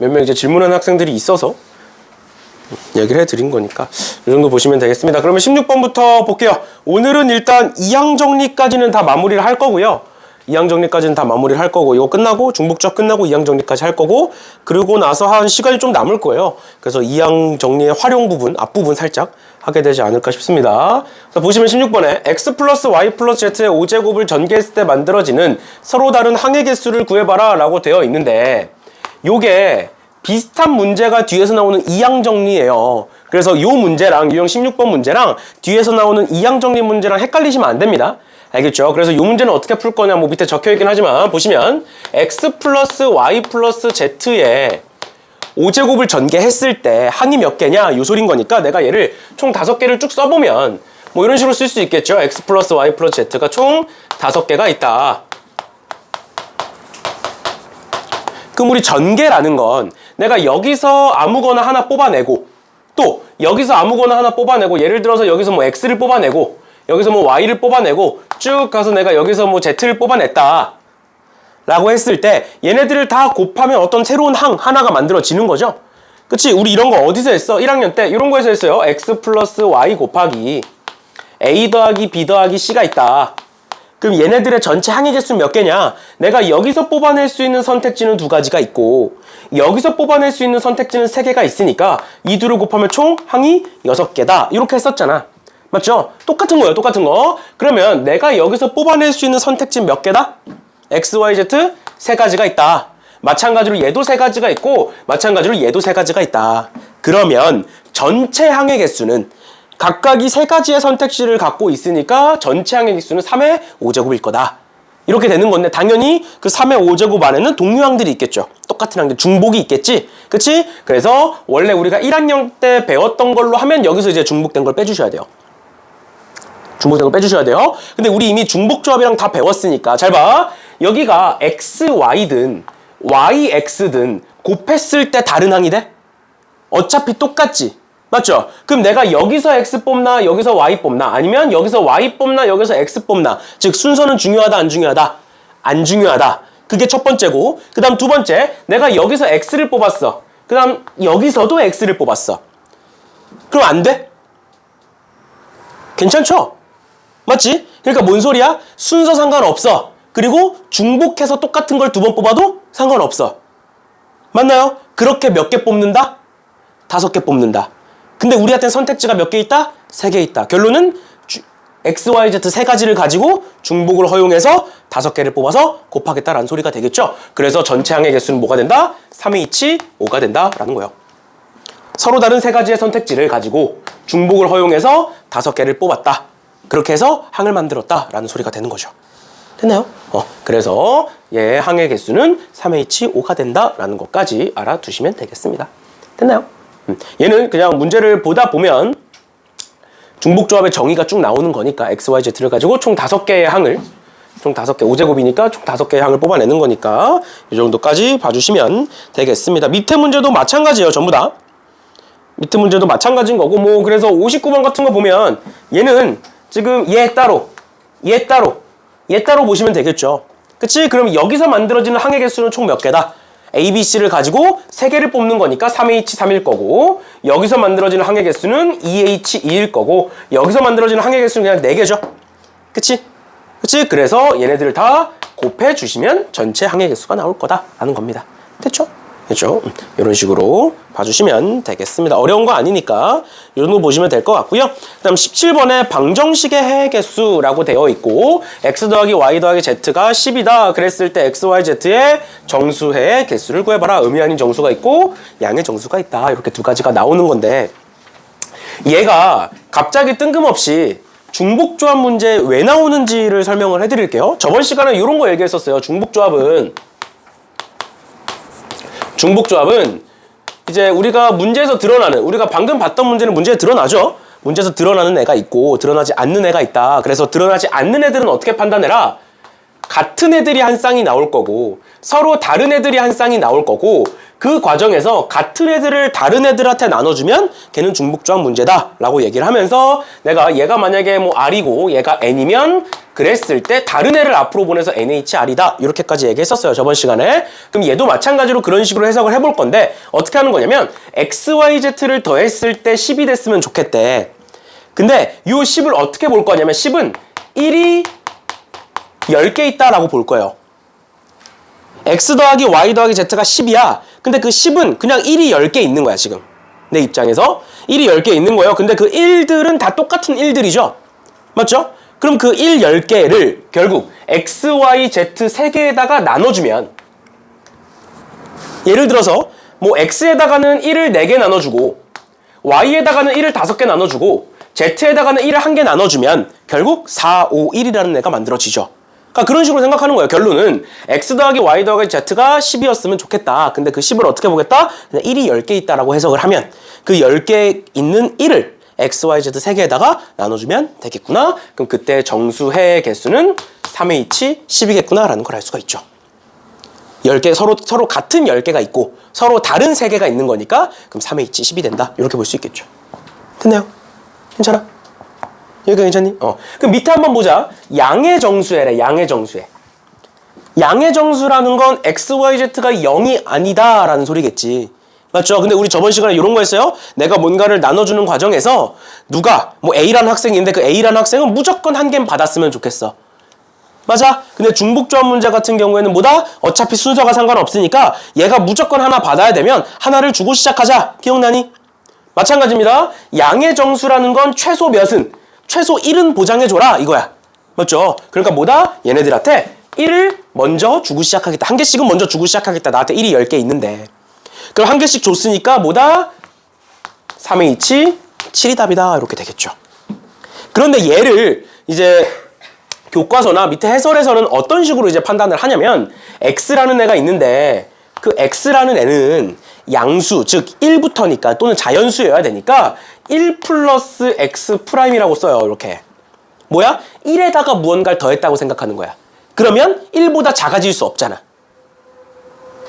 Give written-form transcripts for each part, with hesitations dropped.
몇 명 이제 질문하는 학생들이 있어서 얘기를 해드린 거니까 이 정도 보시면 되겠습니다. 그러면 16번부터 볼게요. 오늘은 일단 이항 정리까지는 다 마무리를 할 거고요. 이항 정리까지는 다 마무리를 할 거고, 이거 끝나고 중복조합 끝나고 이항 정리까지 할 거고, 그리고 나서 한 시간이 좀 남을 거예요. 그래서 이항 정리의 활용 부분, 앞부분 살짝 하게 되지 않을까 싶습니다. 보시면 16번에 x 플러스 y 플러스 z의 5제곱을 전개했을 때 만들어지는 서로 다른 항의 개수를 구해봐라 라고 되어 있는데, 요게 비슷한 문제가 뒤에서 나오는 이항 정리예요. 그래서 요 문제랑 유형 16번 문제랑 뒤에서 나오는 이항 정리 문제랑 헷갈리시면 안 됩니다. 알겠죠? 그래서 이 문제는 어떻게 풀 거냐, 뭐 밑에 적혀 있긴 하지만 보시면 x 플러스 y 플러스 z에 5제곱을 전개했을 때 항이 몇 개냐 요 소린 거니까 내가 얘를 총 5개를 쭉 써보면 뭐 이런 식으로 쓸 수 있겠죠. x 플러스 y 플러스 z가 총 5개가 있다. 그럼 우리 전개라는 건 내가 여기서 아무거나 하나 뽑아내고, 또 여기서 아무거나 하나 뽑아내고, 예를 들어서 여기서 뭐 x를 뽑아내고, 여기서 뭐 y를 뽑아내고, 쭉 가서 내가 여기서 뭐 z를 뽑아냈다 라고 했을 때 얘네들을 다 곱하면 어떤 새로운 항 하나가 만들어지는 거죠. 그치? 우리 이런 거 어디서 했어? 1학년 때 이런 거에서 했어요. x 플러스 y 곱하기 a 더하기 b 더하기 c가 있다. 그럼 얘네들의 전체 항의 개수는 몇 개냐? 내가 여기서 뽑아낼 수 있는 선택지는 2가지가 있고, 여기서 뽑아낼 수 있는 선택지는 3개가 있으니까 이 둘을 곱하면 총 항이 6개다. 이렇게 했었잖아. 맞죠? 똑같은 거예요. 똑같은 거. 그러면 내가 여기서 뽑아낼 수 있는 선택지는 몇 개다? x, y, z 3가지가 있다. 마찬가지로 얘도 3가지가 있고, 마찬가지로 얘도 3가지가 있다. 그러면 전체 항의 개수는 각각이 3가지의 선택지를 갖고 있으니까 전체 항의 개수는 3의 5제곱일 거다. 이렇게 되는 건데, 당연히 그 3의 5제곱 안에는 동류항들이 있겠죠. 똑같은 항들, 중복이 있겠지? 그치? 그래서 원래 우리가 1학년 때 배웠던 걸로 하면 여기서 이제 중복된 걸 빼주셔야 돼요. 중복된 걸 빼주셔야 돼요. 근데 우리 이미 중복조합이랑 다 배웠으니까 잘 봐. 여기가 xy든 yx든 곱했을 때 다른 항이 돼? 어차피 똑같지? 맞죠? 그럼 내가 여기서 x 뽑나 여기서 y 뽑나, 아니면 여기서 y 뽑나 여기서 x 뽑나, 즉 순서는 중요하다 안 중요하다? 안 중요하다. 그게 첫 번째고, 그 다음 두 번째, 내가 여기서 x를 뽑았어. 그 다음 여기서도 x를 뽑았어. 그럼 안 돼? 괜찮죠? 맞지? 그러니까 뭔 소리야? 순서 상관없어. 그리고 중복해서 똑같은 걸 2번 뽑아도 상관없어. 맞나요? 그렇게 몇 개 뽑는다? 5개 뽑는다. 근데 우리한테는 선택지가 몇 개 있다? 3개 있다. 결론은 x, y, z 3가지를 가지고 중복을 허용해서 5개를 뽑아서 곱하겠다라는 소리가 되겠죠? 그래서 전체 항의 개수는 뭐가 된다? 3의 2치 5가 된다라는 거예요. 서로 다른 3가지의 선택지를 가지고 중복을 허용해서 5개를 뽑았다. 그렇게 해서 항을 만들었다라는 소리가 되는 거죠. 됐나요? 그래서 얘 항의 개수는 3의 2치 5가 된다라는 것까지 알아두시면 되겠습니다. 됐나요? 얘는 그냥 문제를 보다 보면 중복조합의 정의가 쭉 나오는 거니까 x, y, z를 가지고 총 5개의 항을, 총 5개, 5제곱이니까 총 5개의 항을 뽑아내는 거니까 이 정도까지 봐주시면 되겠습니다. 밑에 문제도 마찬가지예요. 전부 다. 밑에 문제도 마찬가지인 거고, 뭐 그래서 59번 같은 거 보면 얘는 지금 얘 따로 보시면 되겠죠. 그치? 그럼 여기서 만들어지는 항의 개수는 총 몇 개다? A, B, C를 가지고 3개를 뽑는 거니까 3H 3일 거고, 여기서 만들어지는 항의 개수는 2H 2일 거고, 여기서 만들어지는 항의 개수는 그냥 4개죠. 그치? 그치? 그래서 얘네들을 다 곱해 주시면 전체 항의 개수가 나올 거다라는 겁니다. 됐죠? 됐죠? 이런 식으로 봐주시면 되겠습니다. 어려운 거 아니니까 이 정도 보시면 될 것 같고요. 그 다음 17번에 방정식의 해의 개수라고 되어 있고, x 더하기 y 더하기 z가 10이다 그랬을 때 x, y, z의 정수해의 개수를 구해봐라. 의미 아닌 정수가 있고 양의 정수가 있다. 이렇게 2가지가 나오는 건데, 얘가 갑자기 뜬금없이 중복조합 문제 왜 나오는지를 설명을 해드릴게요. 저번 시간에 이런 거 얘기했었어요. 중복조합은 이제 우리가 문제에서 드러나는, 우리가 방금 봤던 문제는 문제에 드러나죠? 문제에서 드러나는 애가 있고 드러나지 않는 애가 있다. 그래서 드러나지 않는 애들은 어떻게 판단해라? 같은 애들이 한 쌍이 나올 거고 서로 다른 애들이 한 쌍이 나올 거고 그 과정에서 같은 애들을 다른 애들한테 나눠주면 걔는 중복조합 문제다 라고 얘기를 하면서 내가 얘가 만약에 뭐 R이고 얘가 N이면 그랬을 때 다른 애를 앞으로 보내서 NHR이다 이렇게까지 얘기했었어요 저번 시간에. 그럼 얘도 마찬가지로 그런 식으로 해석을 해볼 건데 어떻게 하는 거냐면 XYZ를 더했을 때 10이 됐으면 좋겠대. 근데 이 10을 어떻게 볼 거냐면 10은 1이 10개 있다라고 볼 거예요. X 더하기 Y 더하기 Z가 10이야. 근데 그 10은 그냥 1이 10개 있는 거야 지금. 내 입장에서 1이 10개 있는 거예요. 근데 그 1들은 다 똑같은 1들이죠. 맞죠? 그럼 그 1, 10개를 결국 X, Y, Z 3개에다가 나눠주면 예를 들어서 뭐 X에다가는 1을 4개 나눠주고 Y에다가는 1을 5개 나눠주고 Z에다가는 1을 1개 나눠주면 결국 4, 5, 1이라는 애가 만들어지죠. 그러니까 그런 식으로 생각하는 거예요. 결론은 X 더하기 Y 더하기 Z가 10이었으면 좋겠다. 근데 그 10을 어떻게 보겠다? 그냥 1이 10개 있다라고 해석을 하면 그 10개 있는 1을 X, Y, Z 3개에다가 나눠주면 되겠구나. 그럼 그때 정수해의 개수는 3H 10이겠구나 라는 걸 알 수가 있죠. 10개, 서로 같은 10개가 있고 서로 다른 3개가 있는 거니까 그럼 3H 10이 된다. 이렇게 볼 수 있겠죠. 됐나요? 괜찮아? 여기가 괜찮니? 그럼 밑에 한번 보자. 양의 정수해래. 양의 정수해. 양의 정수라는 건 X, Y, Z가 0이 아니다 라는 소리겠지. 맞죠? 근데 우리 저번 시간에 이런 거 했어요. 내가 뭔가를 나눠주는 과정에서 누가 뭐 A라는 학생이 있는데 그 A라는 학생은 무조건 한 개는 받았으면 좋겠어. 맞아? 근데 중복조합 문제 같은 경우에는 뭐다? 어차피 순서가 상관없으니까 얘가 무조건 하나 받아야 되면 하나를 주고 시작하자. 기억나니? 마찬가지입니다. 양의 정수라는 건 최소 몇은? 최소 1은 보장해줘라 이거야. 맞죠? 그러니까 뭐다? 얘네들한테 1을 먼저 주고 시작하겠다. 한 개씩은 먼저 주고 시작하겠다. 나한테 1이 10개 있는데. 그럼 한 개씩 줬으니까 뭐다? 3H 7이 답이다. 이렇게 되겠죠. 그런데 얘를 이제 교과서나 밑에 해설에서는 어떤 식으로 이제 판단을 하냐면 X라는 애가 있는데 그 X라는 애는 양수, 즉 1부터니까 또는 자연수여야 되니까 1 플러스 X 프라임이라고 써요. 이렇게. 뭐야? 1에다가 무언가를 더했다고 생각하는 거야. 그러면 1보다 작아질 수 없잖아.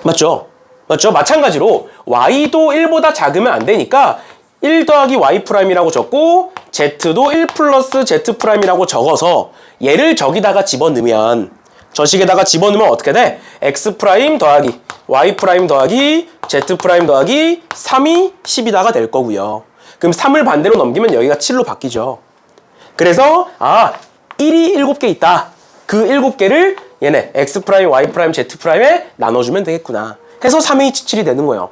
맞죠? 맞죠? 마찬가지로 Y도 1보다 작으면 안 되니까 1 더하기 Y 프라임이라고 적고 Z도 1 플러스 Z 프라임이라고 적어서 얘를 저기다가 집어넣으면 저식에다가 집어넣으면 어떻게 돼? X 프라임 더하기 Y 프라임 더하기 Z 프라임 더하기 3이 10이다가 될 거고요. 그럼 3을 반대로 넘기면 여기가 7로 바뀌죠. 그래서 1이 7개 있다. 그 7개를 얘네 X 프라임, Y 프라임, Z 프라임에 나눠주면 되겠구나. 해서 3H7이 되는 거예요.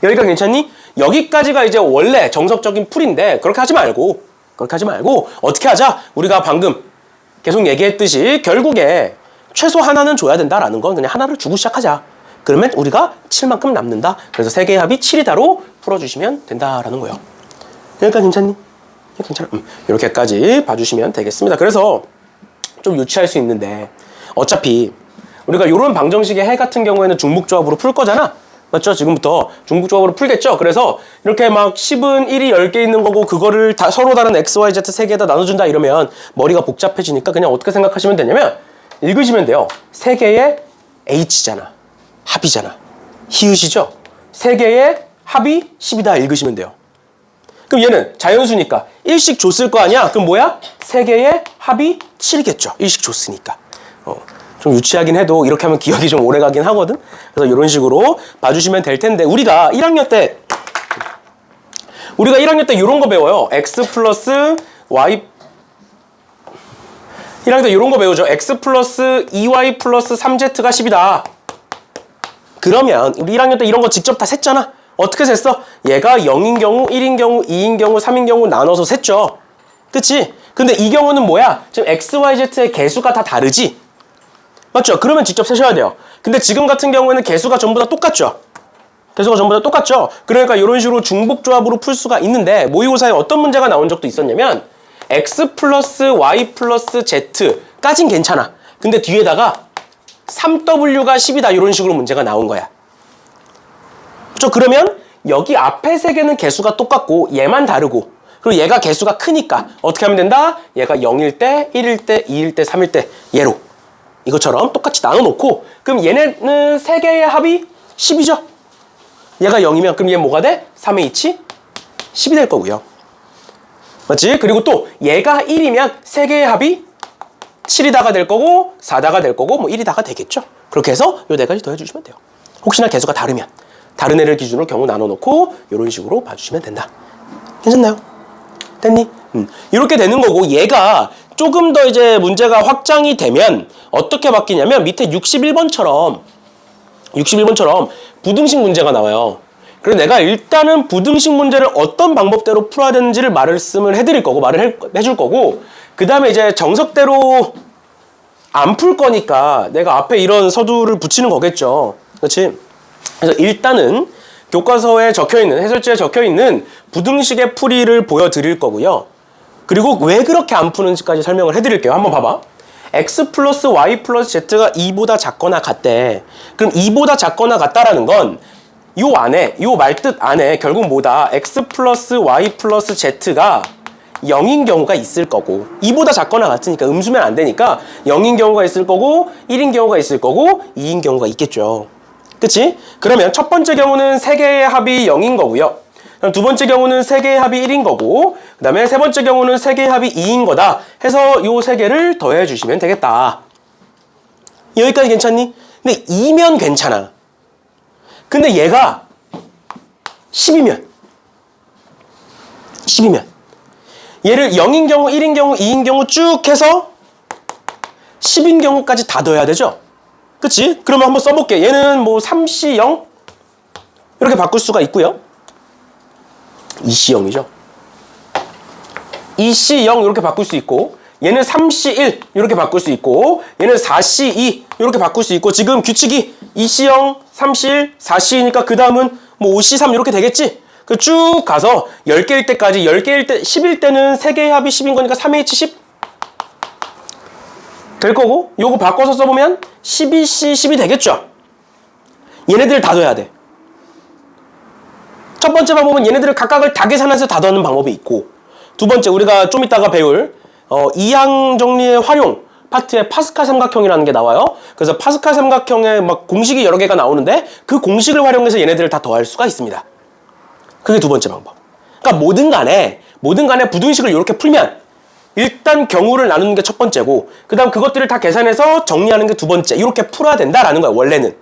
여기가 괜찮니? 여기까지가 이제 원래 정석적인 풀인데 그렇게 하지 말고 어떻게 하자? 우리가 방금 계속 얘기했듯이 결국에 최소 하나는 줘야 된다라는 건 그냥 하나를 주고 시작하자. 그러면 우리가 7만큼 남는다. 그래서 3개의 합이 7이다로 풀어주시면 된다라는 거예요. 여기까지 괜찮니? 괜찮아. 이렇게까지 봐주시면 되겠습니다. 그래서 좀 유치할 수 있는데 어차피 우리가 이런 방정식의 해 같은 경우에는 중복조합으로 풀 거잖아. 맞죠? 지금부터 중복조합으로 풀겠죠? 그래서 이렇게 막 10은 1이 10개 있는 거고 그거를 다 서로 다른 X, Y, Z 3개에다 나눠준다 이러면 머리가 복잡해지니까 그냥 어떻게 생각하시면 되냐면 읽으시면 돼요. 3개의 H잖아. 합이잖아. 히읗이죠? 3개의 합이 10이다 읽으시면 돼요. 그럼 얘는 자연수니까 1씩 줬을 거 아니야? 그럼 뭐야? 3개의 합이 7이겠죠. 1씩 줬으니까. 좀 유치하긴 해도 이렇게 하면 기억이 좀 오래 가긴 하거든. 그래서 이런 식으로 봐주시면 될 텐데 우리가 1학년 때 이런 거 배워요. X 플러스 Y 1학년 때 이런 거 배우죠. X 플러스 2Y 플러스 3Z가 10이다. 그러면 우리 1학년 때 이런 거 직접 다 셌잖아. 어떻게 셌어? 얘가 0인 경우, 1인 경우, 2인 경우, 3인 경우 나눠서 셌죠. 그치? 근데 이 경우는 뭐야? 지금 X, Y, Z의 개수가 다 다르지? 맞죠? 그러면 직접 세셔야 돼요. 근데 지금 같은 경우에는 개수가 전부 다 똑같죠? 개수가 전부 다 똑같죠? 그러니까 이런 식으로 중복조합으로 풀 수가 있는데 모의고사에 어떤 문제가 나온 적도 있었냐면 X 플러스 Y 플러스 Z까진 괜찮아. 근데 뒤에다가 3W가 10이다 이런 식으로 문제가 나온 거야. 그렇죠? 그러면 여기 앞에 세 개는 개수가 똑같고 얘만 다르고 그리고 얘가 개수가 크니까 어떻게 하면 된다? 얘가 0일 때, 1일 때, 2일 때, 3일 때 얘로 이것처럼 똑같이 나눠놓고 그럼 얘네는 세 개의 합이 10이죠. 얘가 0이면 그럼 얘 뭐가 돼? 3H 10이 될 거고요. 맞지? 그리고 또 얘가 1이면 세 개의 합이 7이다가 될 거고 4다가 될 거고 뭐 1이다가 되겠죠. 그렇게 해서 요 네 가지 더해주시면 돼요. 혹시나 개수가 다르면 다른 애를 기준으로 경우 나눠놓고 이런 식으로 봐주시면 된다. 괜찮나요? 됐니? 이렇게 되는 거고 얘가 조금 더 이제 문제가 확장이 되면 어떻게 바뀌냐면 밑에 61번처럼 부등식 문제가 나와요. 그래서 내가 일단은 부등식 문제를 어떤 방법대로 풀어야 되는지를 말씀을 해드릴 거고 말을 해줄 거고 그 다음에 이제 정석대로 안 풀 거니까 내가 앞에 이런 서두를 붙이는 거겠죠. 그렇지? 그래서 일단은 교과서에 적혀있는 해설지에 적혀있는 부등식의 풀이를 보여드릴 거고요. 그리고 왜 그렇게 안 푸는지까지 설명을 해드릴게요. 한번 봐봐. x 플러스 y 플러스 z가 2보다 작거나 같대. 그럼 2보다 작거나 같다라는 건 요 안에, 요 말뜻 안에 결국 뭐다? x 플러스 y 플러스 z가 0인 경우가 있을 거고 2보다 작거나 같으니까 음수면 안 되니까 0인 경우가 있을 거고 1인 경우가 있을 거고 2인 경우가 있겠죠. 그치? 그러면 첫 번째 경우는 세 개의 합이 0인 거고요. 두 번째 경우는 세 개의 합이 1인 거고 그 다음에 세 번째 경우는 세 개의 합이 2인 거다 해서 요 세 개를 더해 주시면 되겠다. 여기까지 괜찮니? 근데 2면 괜찮아. 근데 얘가 10이면 얘를 0인 경우, 1인 경우, 2인 경우 쭉 해서 10인 경우까지 다 더해야 되죠? 그치? 그러면 한번 써볼게. 얘는 뭐 3C 0 이렇게 바꿀 수가 있고요. 2C 0이죠. 2C 0 이렇게 바꿀 수 있고 얘는 3C 1 이렇게 바꿀 수 있고 얘는 4C 2 이렇게 바꿀 수 있고 지금 규칙이 2C 0, 3C 1, 4C니까 그 다음은 뭐 5C 3 이렇게 되겠지? 그 쭉 가서 10개일 때까지 10개일 때 10일 때는 3개의 합이 10인 거니까 3H 10 될 거고 요거 바꿔서 써보면 12C 10이 되겠죠? 얘네들 다 더해야 돼. 첫 번째 방법은 얘네들을 각각을 다 계산해서 다 더하는 방법이 있고 두 번째 우리가 좀 이따가 배울 이항 정리의 활용 파트에 파스칼 삼각형이라는 게 나와요. 그래서 파스칼 삼각형에 막 공식이 여러 개가 나오는데 그 공식을 활용해서 얘네들을 다 더할 수가 있습니다. 그게 두 번째 방법. 그러니까 뭐든 간에 부등식을 이렇게 풀면 일단 경우를 나누는 게 첫 번째고 그 다음 그것들을 다 계산해서 정리하는 게 두 번째. 이렇게 풀어야 된다라는 거야. 원래는.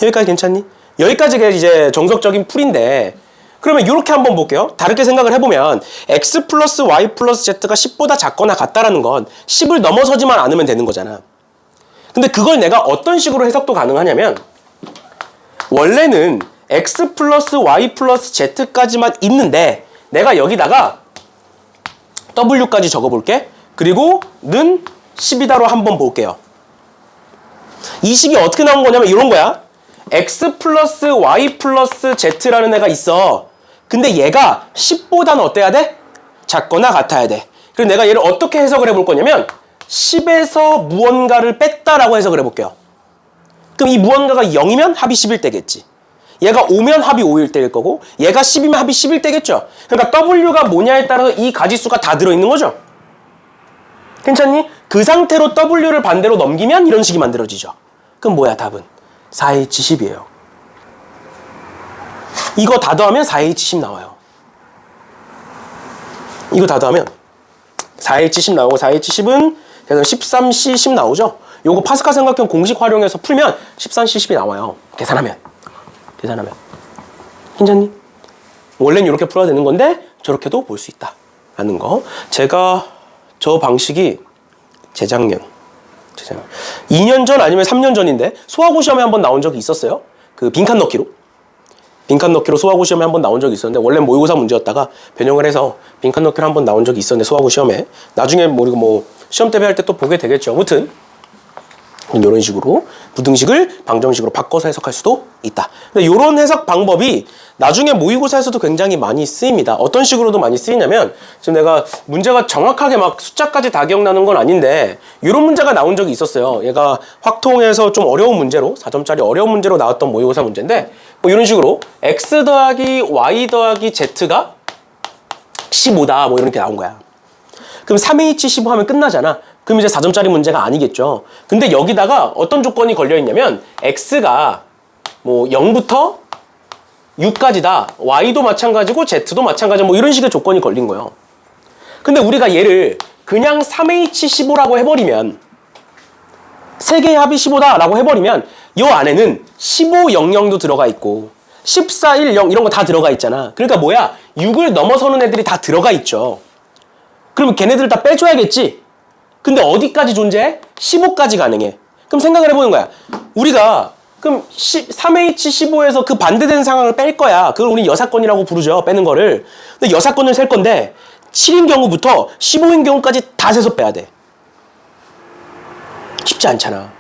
여기까지 괜찮니? 여기까지가 이제 정석적인 풀인데 그러면 이렇게 한번 볼게요. 다르게 생각을 해보면 x 플러스 y 플러스 z가 10보다 작거나 같다라는 건 10을 넘어서지만 않으면 되는 거잖아. 근데 그걸 내가 어떤 식으로 해석도 가능하냐면 원래는 x 플러스 y 플러스 z까지만 있는데 내가 여기다가 w까지 적어볼게. 그리고 는 10이다로 한번 볼게요. 이 식이 어떻게 나온 거냐면 이런 거야. x 플러스 y 플러스 z라는 애가 있어. 근데 얘가 10보다는 어때야 돼? 작거나 같아야 돼. 그래서 내가 얘를 어떻게 해석을 해볼 거냐면 10에서 무언가를 뺐다라고 해석을 해볼게요. 그럼 이 무언가가 0이면 합이 10일 때겠지. 얘가 5면 합이 5일 때일 거고 얘가 10이면 합이 10일 때겠죠. 그러니까 W가 뭐냐에 따라서 이 가지수가 다 들어있는 거죠. 괜찮니? 그 상태로 W를 반대로 넘기면 이런 식이 만들어지죠. 그럼 뭐야 답은? 4H10이에요. 이거 다 더하면 4H10 나와요. 이거 다 더하면 4H10 나오고 4H10은 13C10 나오죠. 요거 파스칼 삼각형 공식 활용해서 풀면 13C10이 나와요. 계산하면. 괜찮니? 원래는 이렇게 풀어야 되는 건데 저렇게도 볼 수 있다 라는 거. 제가 저 방식이 재작년 2년 전 아니면 3년 전인데 수학고 시험에 한번 나온 적이 있었어요. 그 빈칸 넣기로 수학고 시험에 한번 나온 적이 있었는데 원래 모의고사 문제였다가 변형을 해서 빈칸 넣기로 한번 나온 적이 있었는데 수학고 시험에 나중에 우리가 뭐 시험 대비 할 때 또 보게 되겠죠. 아무튼 이런 식으로 부등식을 방정식으로 바꿔서 해석할 수도 있다. 근데 이런 해석 방법이 나중에 모의고사에서도 굉장히 많이 쓰입니다. 어떤 식으로도 많이 쓰이냐면 지금 내가 문제가 정확하게 막 숫자까지 다 기억나는 건 아닌데 이런 문제가 나온 적이 있었어요. 얘가 확통에서 좀 어려운 문제로 4점짜리 어려운 문제로 나왔던 모의고사 문제인데 뭐 이런 식으로 x 더하기 y 더하기 z가 15다 뭐 이렇게 나온 거야. 그럼 3H15 하면 끝나잖아. 그럼 이제 4점짜리 문제가 아니겠죠. 근데 여기다가 어떤 조건이 걸려 있냐면 x가 뭐 0부터 6까지다. y도 마찬가지고 z도 마찬가지 뭐 이런 식의 조건이 걸린 거예요. 근데 우리가 얘를 그냥 3H15라고 해버리면 세 개의 합이 15다라고 해버리면 이 안에는 15, 00도 들어가 있고 14, 1, 0 이런 거 다 들어가 있잖아. 그러니까 뭐야? 6을 넘어서는 애들이 다 들어가 있죠. 그러면 걔네들을 다 빼줘야겠지? 근데 어디까지 존재해? 15까지 가능해. 그럼 생각을 해보는 거야. 우리가 그럼 3H15에서 그 반대되는 상황을 뺄 거야. 그걸 우리 여사건이라고 부르죠. 빼는 거를. 근데 여사건을 셀 건데 7인 경우부터 15인 경우까지 다 세서 빼야 돼. 쉽지 않잖아.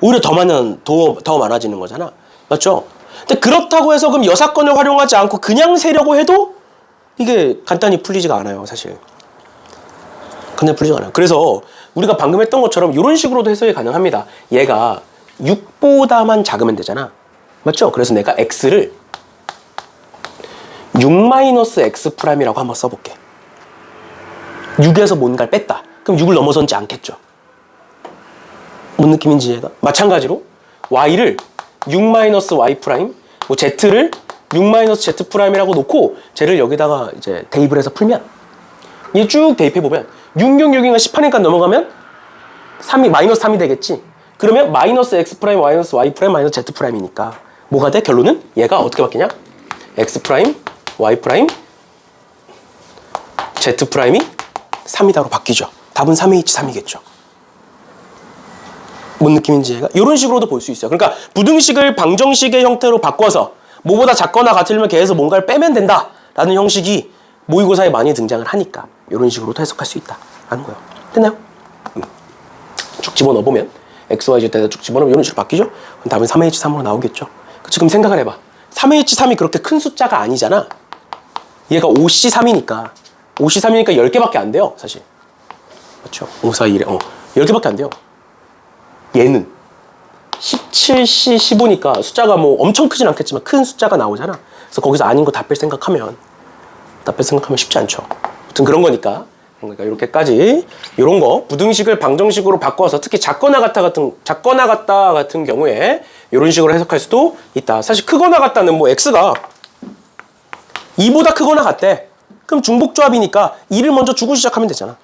오히려 더 많아지는 거잖아. 맞죠? 근데 그렇다고 해서 그럼 여사건을 활용하지 않고 그냥 세려고 해도 이게 간단히 풀리지가 않아요, 사실. 간단히 풀리지가 않아요. 그래서 우리가 방금 했던 것처럼 이런 식으로도 해석이 가능합니다. 얘가 6보다만 작으면 되잖아. 맞죠? 그래서 내가 x를 6-x'이라고 한번 써볼게. 6에서 뭔가를 뺐다. 그럼 6을 넘어서지 않겠죠. 뭔 느낌인지 얘가? 마찬가지로 y를 6-y', 뭐 z를 6-z'이라고 놓고 쟤를 여기다가 이제 대입을 해서 풀면 얘 쭉 대입해보면 666인가 18인가 넘어가면 3이 마이너스 3이 되겠지. 그러면 마이너스 x 프라임, 마이너스 y 프라임, 마이너스 z 프라임이니까 뭐가 돼? 결론은 얘가 어떻게 바뀌냐? x 프라임, y 프라임, z 프라임이 3이다로 바뀌죠. 답은 3H3이겠죠. 뭔 느낌인지 얘가? 이런 식으로도 볼 수 있어요. 그러니까 부등식을 방정식의 형태로 바꿔서 뭐보다 작거나 같으면 걔에서 뭔가를 빼면 된다라는 형식이 모의고사에 많이 등장을 하니까 이런 식으로도 해석할 수 있다라는 거예요. 됐나요? 쭉 집어넣어보면 x, y, z에다 쭉 집어넣으면 이런 식으로 바뀌죠? 그럼 답은 3H3으로 나오겠죠? 지금 생각을 해봐. 3H3이 그렇게 큰 숫자가 아니잖아. 얘가 5C3이니까 5C3이니까 10개밖에 안 돼요, 사실. 맞죠? 5, 4, 1에 10개밖에 안 돼요. 얘는 17C, 15니까 숫자가 뭐 엄청 크진 않겠지만 큰 숫자가 나오잖아. 그래서 거기서 아닌 거 다 뺄 생각하면 쉽지 않죠. 아무튼 그런 거니까. 그러니까 이렇게까지 이런 거 부등식을 방정식으로 바꿔서 특히 작거나 같다 같은 경우에 이런 식으로 해석할 수도 있다. 사실 크거나 같다는 뭐 x가 2보다 크거나 같대. 그럼 중복조합이니까 2를 먼저 주고 시작하면 되잖아.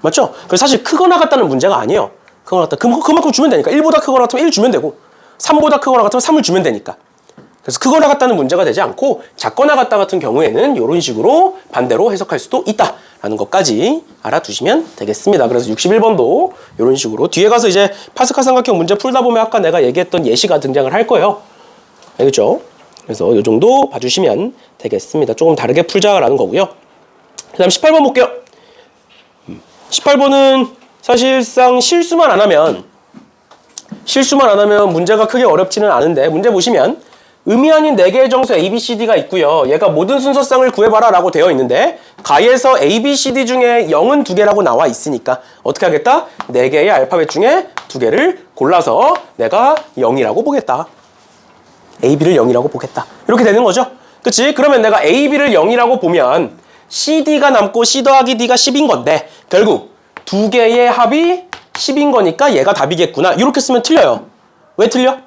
맞죠? 그래서 사실 크거나 같다는 문제가 아니에요. 크거나 같다. 그만큼 주면 되니까. 1보다 크거나 같으면 1 주면 되고 3보다 크거나 같으면 3을 주면 되니까. 그래서 크거나 같다는 문제가 되지 않고 작거나 같다 같은 경우에는 이런 식으로 반대로 해석할 수도 있다라는 것까지 알아두시면 되겠습니다. 그래서 61번도 이런 식으로 뒤에 가서 이제 파스칼 삼각형 문제 풀다 보면 아까 내가 얘기했던 예시가 등장을 할 거예요. 알겠죠? 그래서 이 정도 봐주시면 되겠습니다. 조금 다르게 풀자라는 거고요. 그 다음 18번 볼게요. 18번은 사실상 실수만 안 하면 문제가 크게 어렵지는 않은데 문제 보시면 의미 아닌 4개의 정수 A, B, C, D가 있고요. 얘가 모든 순서쌍을 구해봐라 라고 되어 있는데 가에서 A, B, C, D 중에 0은 2개라고 나와 있으니까 어떻게 하겠다? 4개의 알파벳 중에 2개를 골라서 내가 0이라고 보겠다. A, B를 0이라고 보겠다. 이렇게 되는 거죠. 그치? 그러면 내가 A, B를 0이라고 보면 C, D가 남고 C 더하기 D가 10인 건데 결국 2개의 합이 10인 거니까 얘가 답이겠구나. 이렇게 쓰면 틀려요. 왜 틀려?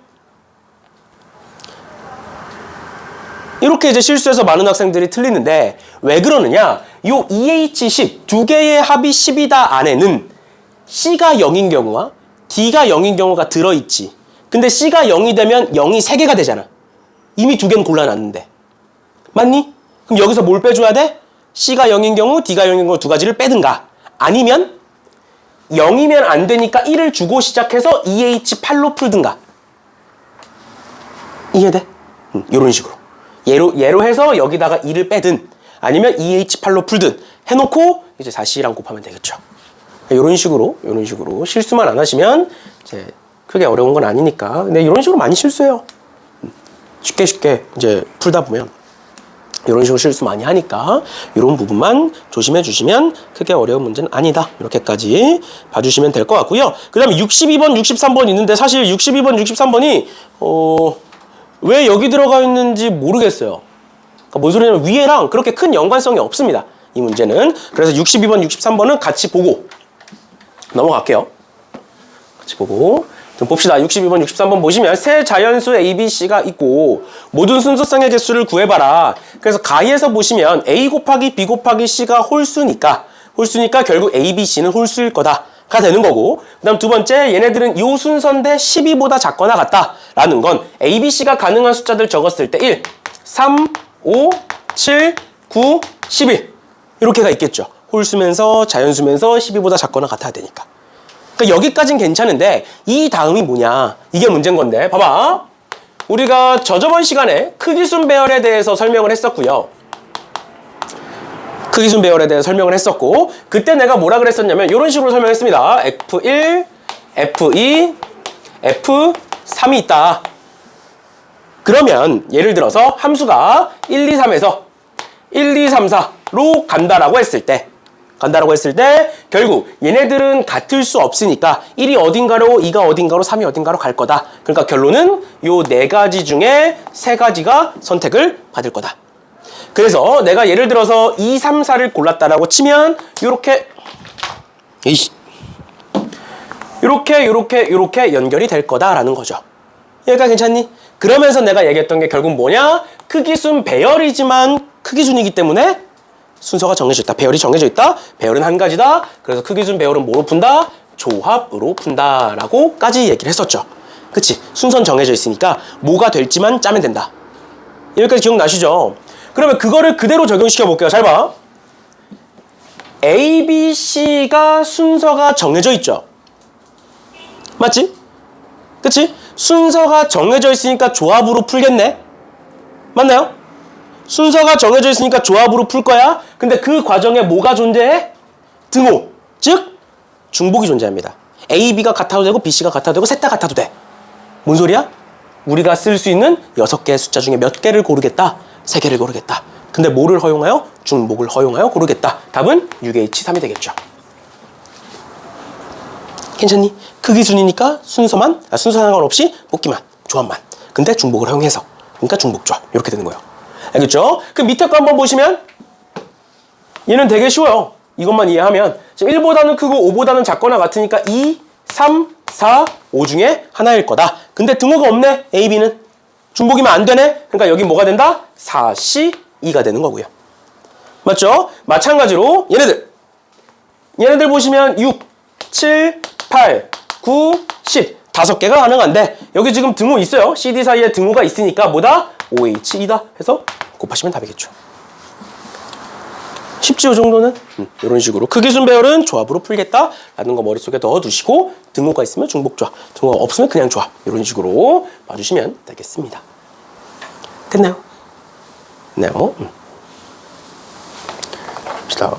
이렇게 이제 실수해서 많은 학생들이 틀리는데 왜 그러느냐? 요 EH10 2개의 합이 10이다 안에는 C가 0인 경우와 D가 0인 경우가 들어있지. 근데 C가 0이 되면 0이 3개가 되잖아. 이미 2개는 골라놨는데. 맞니? 그럼 여기서 뭘 빼줘야 돼? C가 0인 경우, D가 0인 경우 2가지를 빼든가. 아니면 0이면 안 되니까 1을 주고 시작해서 EH8로 풀든가. 이해돼? 이런 식으로. 얘로 해서 여기다가 2를 빼든 아니면 EH8로 풀든 해놓고 이제 4C랑 곱하면 되겠죠. 이런 식으로 실수만 안 하시면 이제 크게 어려운 건 아니니까. 근데 이런 식으로 많이 실수해요. 쉽게 이제 풀다 보면 이런 식으로 실수 많이 하니까 이런 부분만 조심해 주시면 크게 어려운 문제는 아니다. 이렇게까지 봐주시면 될 것 같고요. 그 다음에 62번, 63번 있는데 사실 62번, 63번이 왜 여기 들어가 있는지 모르겠어요. 그러니까 뭔 소리냐면 위에랑 그렇게 큰 연관성이 없습니다. 이 문제는. 그래서 62번, 63번은 같이 보고 넘어갈게요. 같이 보고 좀 봅시다. 62번, 63번 보시면 세 자연수 A, B, C가 있고 모든 순서상의 개수를 구해봐라. 그래서 가에서 보시면 A 곱하기 B 곱하기 C가 홀수니까 결국 A, B, C는 홀수일 거다. 가 되는 거고, 그 다음 두 번째, 얘네들은 요 순서인데 12보다 작거나 같다라는 건 A, B, C가 가능한 숫자들 적었을 때 1, 3, 5, 7, 9, 11 이렇게가 있겠죠. 홀수면서 자연수면서 12보다 작거나 같아야 되니까. 그러니까 여기까진 괜찮은데 이 다음이 뭐냐, 이게 문제인 건데, 봐봐. 우리가 저번 시간에 크기순 배열에 대해서 설명을 했었고요. 크기순 배열에 대해 설명을 했었고, 그때 내가 뭐라 그랬었냐면 이런 식으로 설명했습니다. F1, F2, F3이 있다. 그러면 예를 들어서 함수가 1, 2, 3에서 1, 2, 3, 4로 간다라고 했을 때 결국 얘네들은 같을 수 없으니까 1이 어딘가로, 2가 어딘가로, 3이 어딘가로 갈 거다. 그러니까 결론은 요 네 가지 중에 세 가지가 선택을 받을 거다. 그래서 내가 예를 들어서 2, 3, 4를 골랐다라고 치면 요렇게 연결이 될 거다라는 거죠. 여기까지 괜찮니? 그러면서 내가 얘기했던 게 결국 뭐냐? 크기순 배열이지만 크기순이기 때문에 순서가 정해져 있다. 배열이 정해져 있다. 배열은 한 가지다. 그래서 크기순 배열은 뭐로 푼다? 조합으로 푼다라고까지 얘기를 했었죠. 그치? 순서는 정해져 있으니까 뭐가 될지만 짜면 된다. 여기까지 기억나시죠? 그러면 그거를 그대로 적용시켜 볼게요. 잘 봐. A, B, C가 순서가 정해져 있죠. 맞지? 그치? 순서가 정해져 있으니까 조합으로 풀겠네? 맞나요? 순서가 정해져 있으니까 조합으로 풀 거야. 근데 그 과정에 뭐가 존재해? 등호. 즉 중복이 존재합니다. A, B가 같아도 되고 B, C가 같아도 되고 셋 다 같아도 돼. 뭔 소리야? 우리가 쓸 수 있는 6개의 숫자 중에 몇 개를 고르겠다? 3개를 고르겠다. 근데 뭐를 허용하여? 중복을 허용하여 고르겠다. 답은 6H3이 되겠죠. 괜찮니? 크기순이니까 순서 상관없이 뽑기만, 조합만. 근데 중복을 허용해서. 그러니까 중복조합. 이렇게 되는 거예요. 알겠죠? 그 밑에 거 한번 보시면 얘는 되게 쉬워요. 이것만 이해하면 지금 1보다는 크고 5보다는 작거나 같으니까 2, 3, 4, 5 중에 하나일 거다. 근데 등호가 없네. A, B는. 중복이면 안 되네. 그러니까 여기 뭐가 된다? 4, C, 2가 되는 거고요. 맞죠? 마찬가지로 얘네들 보시면 6, 7, 8, 9, 10 5개가 가능한데 여기 지금 등호 있어요. CD 사이에 등호가 있으니까 뭐다? OH2다 해서 곱하시면 답이겠죠. 쉽지요, 정도는? 이런 식으로 크기순 배열은 조합으로 풀겠다라는 거 머릿속에 넣어두시고 등호가 있으면 중복조합, 등호가 없으면 그냥 조합, 이런 식으로 봐주시면 되겠습니다. 됐나요? 네. 봅시다.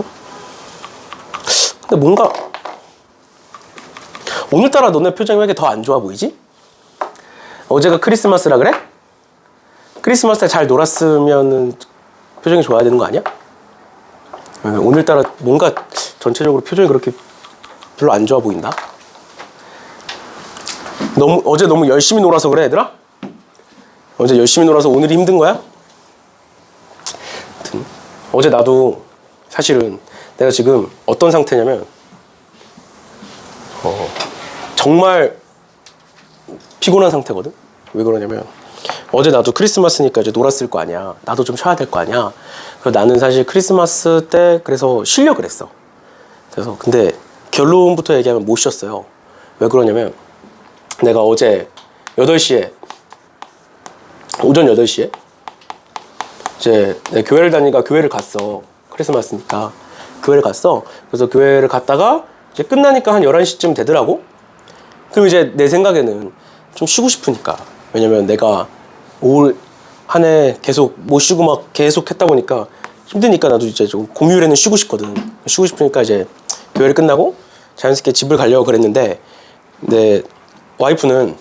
근데 뭔가 오늘따라 너네 표정이 왜 이렇게 더 안 좋아 보이지? 어제가 크리스마스라 그래? 크리스마스 때 잘 놀았으면 표정이 좋아야 되는 거 아니야? 오늘따라 뭔가 전체적으로 표정이 그렇게 별로 안 좋아 보인다? 어제 너무 열심히 놀아서 그래, 얘들아? 어제 열심히 놀아서 오늘이 힘든 거야? 아무튼 어제 나도 사실은 내가 지금 어떤 상태냐면 정말 피곤한 상태거든? 왜 그러냐면 어제 나도 크리스마스니까 이제 놀았을 거 아니야. 나도 좀 쉬어야 될 거 아니야. 그래서 나는 사실 크리스마스 때 그래서 쉬려고 그랬어. 그래서 근데 결론부터 얘기하면 못 쉬었어요. 왜 그러냐면 내가 어제 8시에 오전 8시에 이제 내 교회를 다니니까 교회를 갔어. 크리스마스니까 교회를 갔어. 그래서 교회를 갔다가 이제 끝나니까 한 11시쯤 되더라고. 그럼 이제 내 생각에는 좀 쉬고 싶으니까. 왜냐면 내가 올 한 해 계속 못 쉬고 막 계속 했다 보니까 힘드니까 나도 이제 좀 공휴일에는 쉬고 싶거든. 쉬고 싶으니까 이제 교회를 끝나고 자연스럽게 집을 가려고 그랬는데 내 와이프는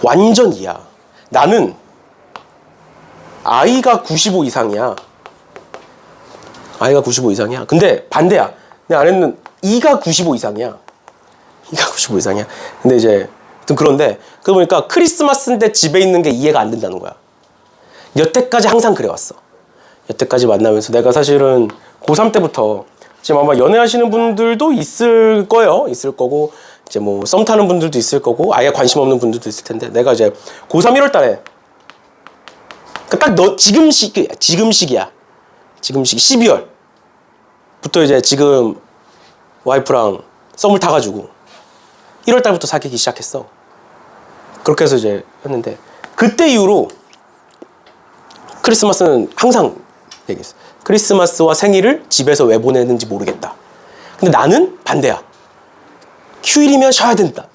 완전 이야. 나는 아이가 95 이상이야. 아이가 95 이상이야. 근데 반대야. 내 아내는 이가 95 이상이야. 이가 95 이상이야. 근데 이제 그런데 그러고 보니까 크리스마스인데 집에 있는 게 이해가 안 된다는 거야. 여태까지 항상 그래왔어. 여태까지 만나면서 내가 사실은 고3 때부터 지금 아마 연애하시는 분들도 있을 거예요. 있을 거고, 이제 뭐 썸 타는 분들도 있을 거고, 아예 관심 없는 분들도 있을 텐데, 내가 이제 고3 1월 달에 딱 너 지금 시기야. 지금 시기 12월부터 이제 지금 와이프랑 썸을 타가지고 1월 달부터 사귀기 시작했어. 그렇게 해서 이제 했는데, 그때 이후로 크리스마스는 항상 얘기했어. 크리스마스와 생일을 집에서 왜 보내는지 모르겠다. 근데 나는 반대야. 휴일이면 쉬어야 된다.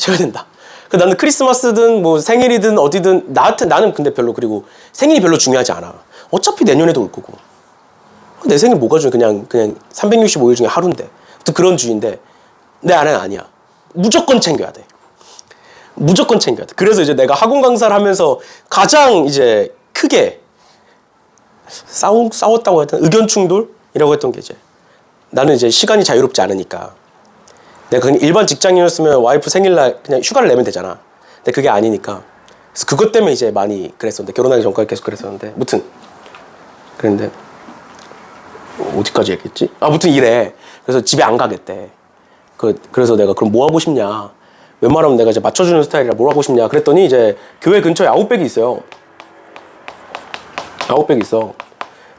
나는 크리스마스든 뭐 생일이든 어디든 나는 근데 별로, 그리고 생일이 별로 중요하지 않아. 어차피 내년에도 올 거고. 내 생일 뭐가 중요해? 그냥 365일 중에 하루인데. 그런 주의인데 내 아내는 아니야. 무조건 챙겨야 돼. 그래서 이제 내가 학원 강사를 하면서 가장 이제 크게 싸웠다고 했던 의견 충돌이라고 했던 게, 이제 나는 이제 시간이 자유롭지 않으니까 내가 그냥 일반 직장인이었으면 와이프 생일날 그냥 휴가를 내면 되잖아. 근데 그게 아니니까. 그래서 그것 때문에 이제 많이 그랬었는데, 결혼하기 전까지 계속 그랬었는데, 무튼 그랬는데 어디까지 얘기했지? 무튼 이래. 그래서 집에 안 가겠대. 그래서 내가 그럼 뭐 하고 싶냐? 웬만하면 내가 이제 맞춰주는 스타일이라 뭘 하고 싶냐? 그랬더니 이제 교회 근처에 아웃백이 있어요. 아웃백이 있어.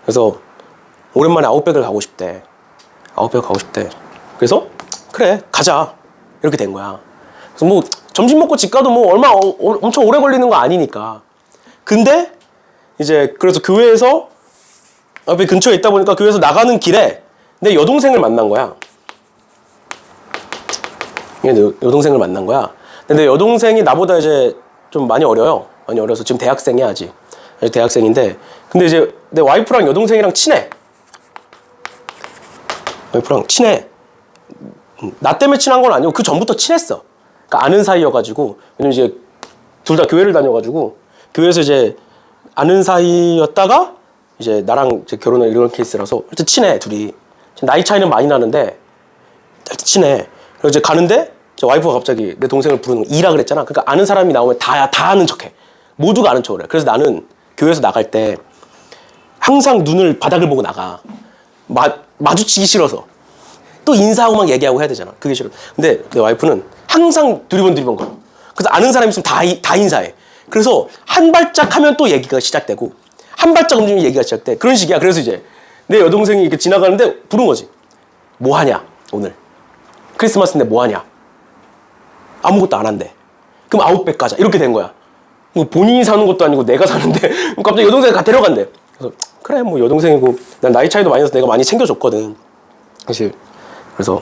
그래서 오랜만에 아웃백을 가고 싶대. 그래서 그래 가자 이렇게 된 거야. 그래서 뭐 점심 먹고 집 가도 뭐 얼마 엄청 오래 걸리는 거 아니니까. 근데 이제 그래서 교회에서 아웃백 근처에 있다 보니까 교회에서 나가는 길에 내 여동생을 만난 거야. 근데 내 여동생이 나보다 이제 좀 많이 어려요. 많이 어려서 지금 대학생이야 아직 대학생인데, 근데 이제 내 와이프랑 여동생이랑 친해. 나 때문에 친한 건 아니고 그 전부터 친했어. 그러니까 아는 사이여가지고, 왜냐면 이제 둘 다 교회를 다녀가지고 교회에서 이제 아는 사이였다가 이제 나랑 이제 결혼을 이런 케이스라서 하여튼 친해 둘이. 나이 차이는 많이 나는데 하여튼 친해. 그래서 이제 가는데 이제 와이프가 갑자기 내 동생을 부르는 거, 이라 그랬잖아. 그러니까 아는 사람이 나오면 다 아는 척해. 모두가 아는 척을 해. 그래서 나는 교회에서 나갈 때 항상 눈을 바닥을 보고 나가. 마주치기 싫어서. 또 인사하고 막 얘기하고 해야 되잖아. 그게 싫어. 근데 내 와이프는 항상 두리번 걸어. 그래서 아는 사람 있으면 다 인사해. 그래서 한 발짝 하면 또 얘기가 시작되고, 한 발짝 움직이면 얘기가 시작돼. 그런 식이야. 그래서 이제 내 여동생이 이렇게 지나가는데 부른 거지. 뭐 하냐 오늘? 크리스마스인데 뭐 하냐? 아무것도 안 한대. 그럼 아웃백 가자. 이렇게 된 거야. 뭐 본인이 사는 것도 아니고 내가 사는데 갑자기 여동생이 가 데려간대. 그래서 그래 뭐 여동생이고 난 나이 차이도 많이 나서 내가 많이 챙겨줬거든 사실. 그래서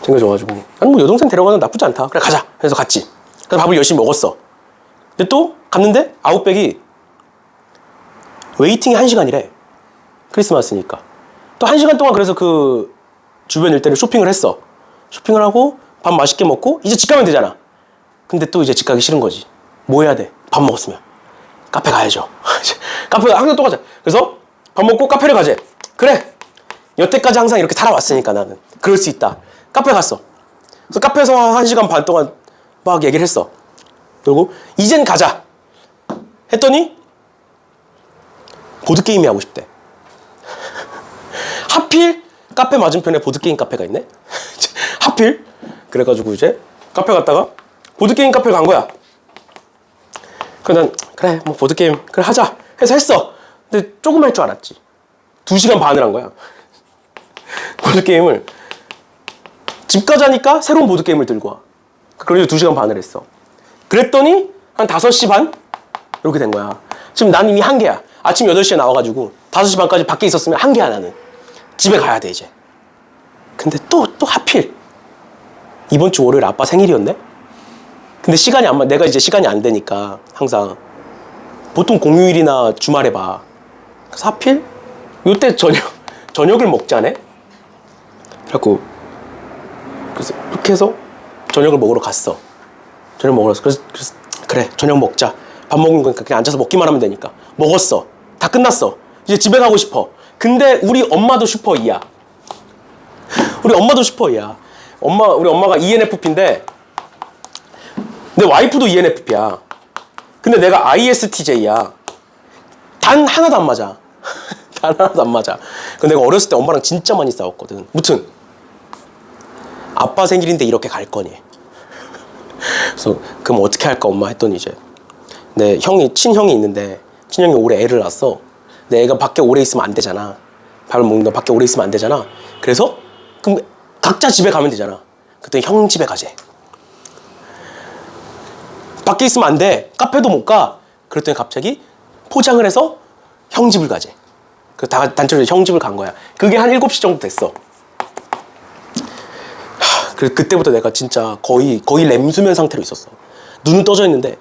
챙겨줘가지고 아니 뭐 여동생 데려가는 나쁘지 않다. 그래 가자. 그래서 갔지. 그래서 밥을 열심히 먹었어. 근데 또 갔는데 아웃백이 웨이팅이 1시간이래. 크리스마스니까. 또 1시간 동안 그래서 그 주변 일대를 쇼핑을 했어. 쇼핑을 하고 밥 맛있게 먹고 이제 집 가면 되잖아. 근데 또 이제 집 가기 싫은 거지. 뭐 해야 돼? 밥 먹었으면 카페 가야죠. 카페가 항상 똑같아. 그래서 밥 먹고 카페를 가재. 그래 여태까지 항상 이렇게 살아왔으니까 나는 그럴 수 있다. 카페 갔어. 그래서 카페에서 1시간 반 동안 막 얘기를 했어. 그리고 이젠 가자 했더니 보드게임이 하고 싶대. 하필 카페 맞은편에 보드게임 카페가 있네. 하필. 그래가지고 이제 카페 갔다가 보드게임 카페 간 거야. 그래 난 그래 뭐 보드게임 그래 하자 해서 했어. 근데 조금 할 줄 알았지. 2시간 반을 한 거야. 보드게임을 집 가자니까 새로운 보드게임을 들고 와. 그래서 2시간 반을 했어. 그랬더니 한 5시 반? 이렇게 된 거야. 지금 난 이미 한계야. 아침 8시에 나와가지고 5시 반까지 밖에 있었으면 한계야 나는. 집에 가야 돼 이제. 근데 또 하필 이번 주 월요일 아빠 생일이었네? 근데 시간이 내가 이제 시간이 안 되니까 항상 보통 공휴일이나 주말에 봐. 그래서 하필 요때 저녁을 먹자네? 그래서 이렇게 해서 저녁을 먹으러 갔어. 그래서 그래 저녁 먹자. 밥 먹은 거니까 그냥 앉아서 먹기만 하면 되니까. 먹었어. 다 끝났어. 이제 집에 가고 싶어. 근데 우리 엄마도 슈퍼이야. 우리 엄마가 ENFP인데 내 와이프도 ENFP야. 근데 내가 ISTJ야. 단 하나도 안 맞아. 근데 내가 어렸을 때 엄마랑 진짜 많이 싸웠거든. 무튼 아빠 생일인데 이렇게 갈 거니? 그래서 그럼 어떻게 할까 엄마 했더니 이제 내 친형이 있는데 친형이 올해 애를 낳았어. 내 애가 밖에 오래 있으면 안 되잖아. 밥을 먹는다 밖에 오래 있으면 안 되잖아. 그래서 그럼 각자 집에 가면 되잖아. 그랬더니 형 집에 가재. 밖에 있으면 안 돼. 카페도 못 가. 그랬더니 갑자기 포장을 해서 형 집을 가재. 그래서 다 단체로 형 집을 간 거야. 그게 한 7시 정도 됐어. 그때부터 내가 진짜 거의 렘수면 상태로 있었어. 눈은 떠져 있는데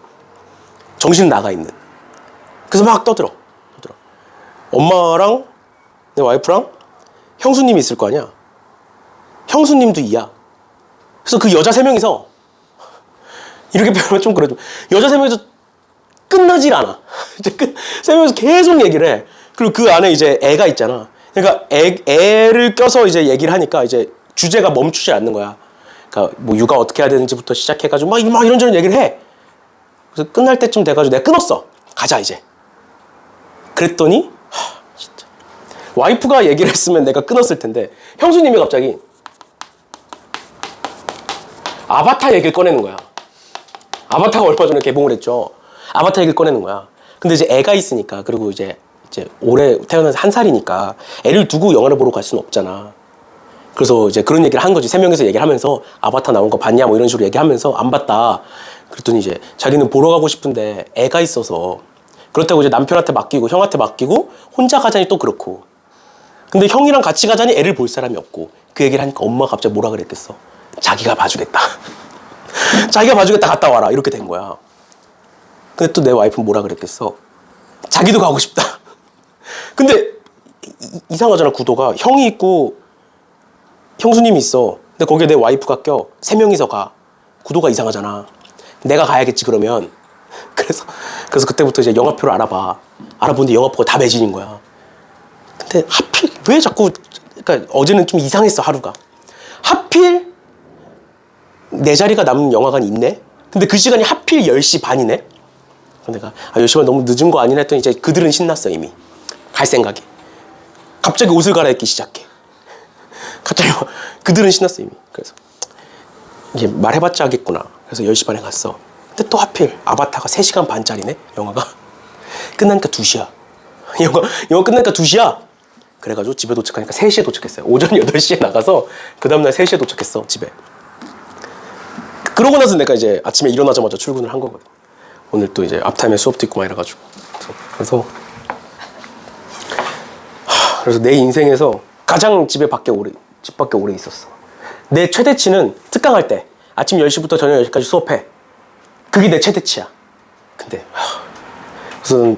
정신은 나가 있는. 그래서 막 떠들어. 엄마랑 내 와이프랑 형수님이 있을 거 아니야. 형수님도 이야. 그래서 그 여자 3명이서 이렇게 표현하면 좀 그래도 여자 3명이서 끝나질 않아. 이제 3명이서 계속 얘기를 해. 그리고 그 안에 이제 애가 있잖아. 그러니까 애를 껴서 이제 얘기를 하니까 이제 주제가 멈추지 않는 거야. 그러니까 뭐 육아 어떻게 해야 되는지부터 시작해가지고 막 이런저런 얘기를 해. 그래서 끝날 때쯤 돼가지고 내가 끊었어. 가자 이제. 그랬더니 진짜 와이프가 얘기를 했으면 내가 끊었을 텐데 형수님이 갑자기 아바타 얘기를 꺼내는 거야. 아바타가 얼마 전에 개봉을 했죠. 아바타 얘기를 꺼내는 거야. 근데 이제 애가 있으니까 그리고 이제 올해 태어나서 1살이니까 애를 두고 영화를 보러 갈 수는 없잖아. 그래서 이제 그런 얘기를 한 거지. 3명이서 얘기를 하면서 아바타 나온 거 봤냐 뭐 이런 식으로 얘기하면서 안 봤다. 그랬더니 이제 자기는 보러 가고 싶은데 애가 있어서 그렇다고 이제 남편한테 맡기고 형한테 맡기고 혼자 가자니 또 그렇고. 근데 형이랑 같이 가자니 애를 볼 사람이 없고. 그 얘기를 하니까 엄마가 갑자기 뭐라 그랬겠어. 자기가 봐주겠다. 자기가 봐주겠다 갔다 와라 이렇게 된 거야. 근데 또 내 와이프는 뭐라 그랬겠어. 자기도 가고 싶다. 근데 이상하잖아. 구도가 형이 있고 형수님이 있어. 근데 거기에 내 와이프가 껴. 3명이서 가. 구도가 이상하잖아. 내가 가야겠지 그러면. 그래서 그때부터 이제 영화표를 알아보는데 영화표가 다 매진인 거야. 근데 하필 왜 자꾸, 그러니까 어제는 좀 이상했어 하루가. 하필 내 자리가 남는 영화관이 있네. 근데 그 시간이 하필 10시 반이네. 내가 10시 반 너무 늦은 거 아니나 했더니 이제 그들은 신났어 이미. 갈 생각이. 갑자기 옷을 갈아입기 시작해. 갑자기 그들은 신났어 이미. 그래서 이제 말해봤자 하겠구나. 그래서 10시 반에 갔어. 근데 또 하필 아바타가 3시간 반짜리네 영화가. 끝나니까 2시야. 영화 끝나니까 2시야. 그래가지고 집에 도착하니까 3시에 도착했어요. 오전 8시에 나가서 그 다음날 3시에 도착했어 집에. 그러고 나서 내가 이제 아침에 일어나자마자 출근을 한 거거든. 오늘 또 이제 앞타임에 수업도 있고 막 이래가지고. 그래서 내 인생에서 가장 집 밖에 오래 있었어. 내 최대치는 특강할 때 아침 10시부터 저녁 10시까지 수업해. 그게 내 최대치야. 근데 그래서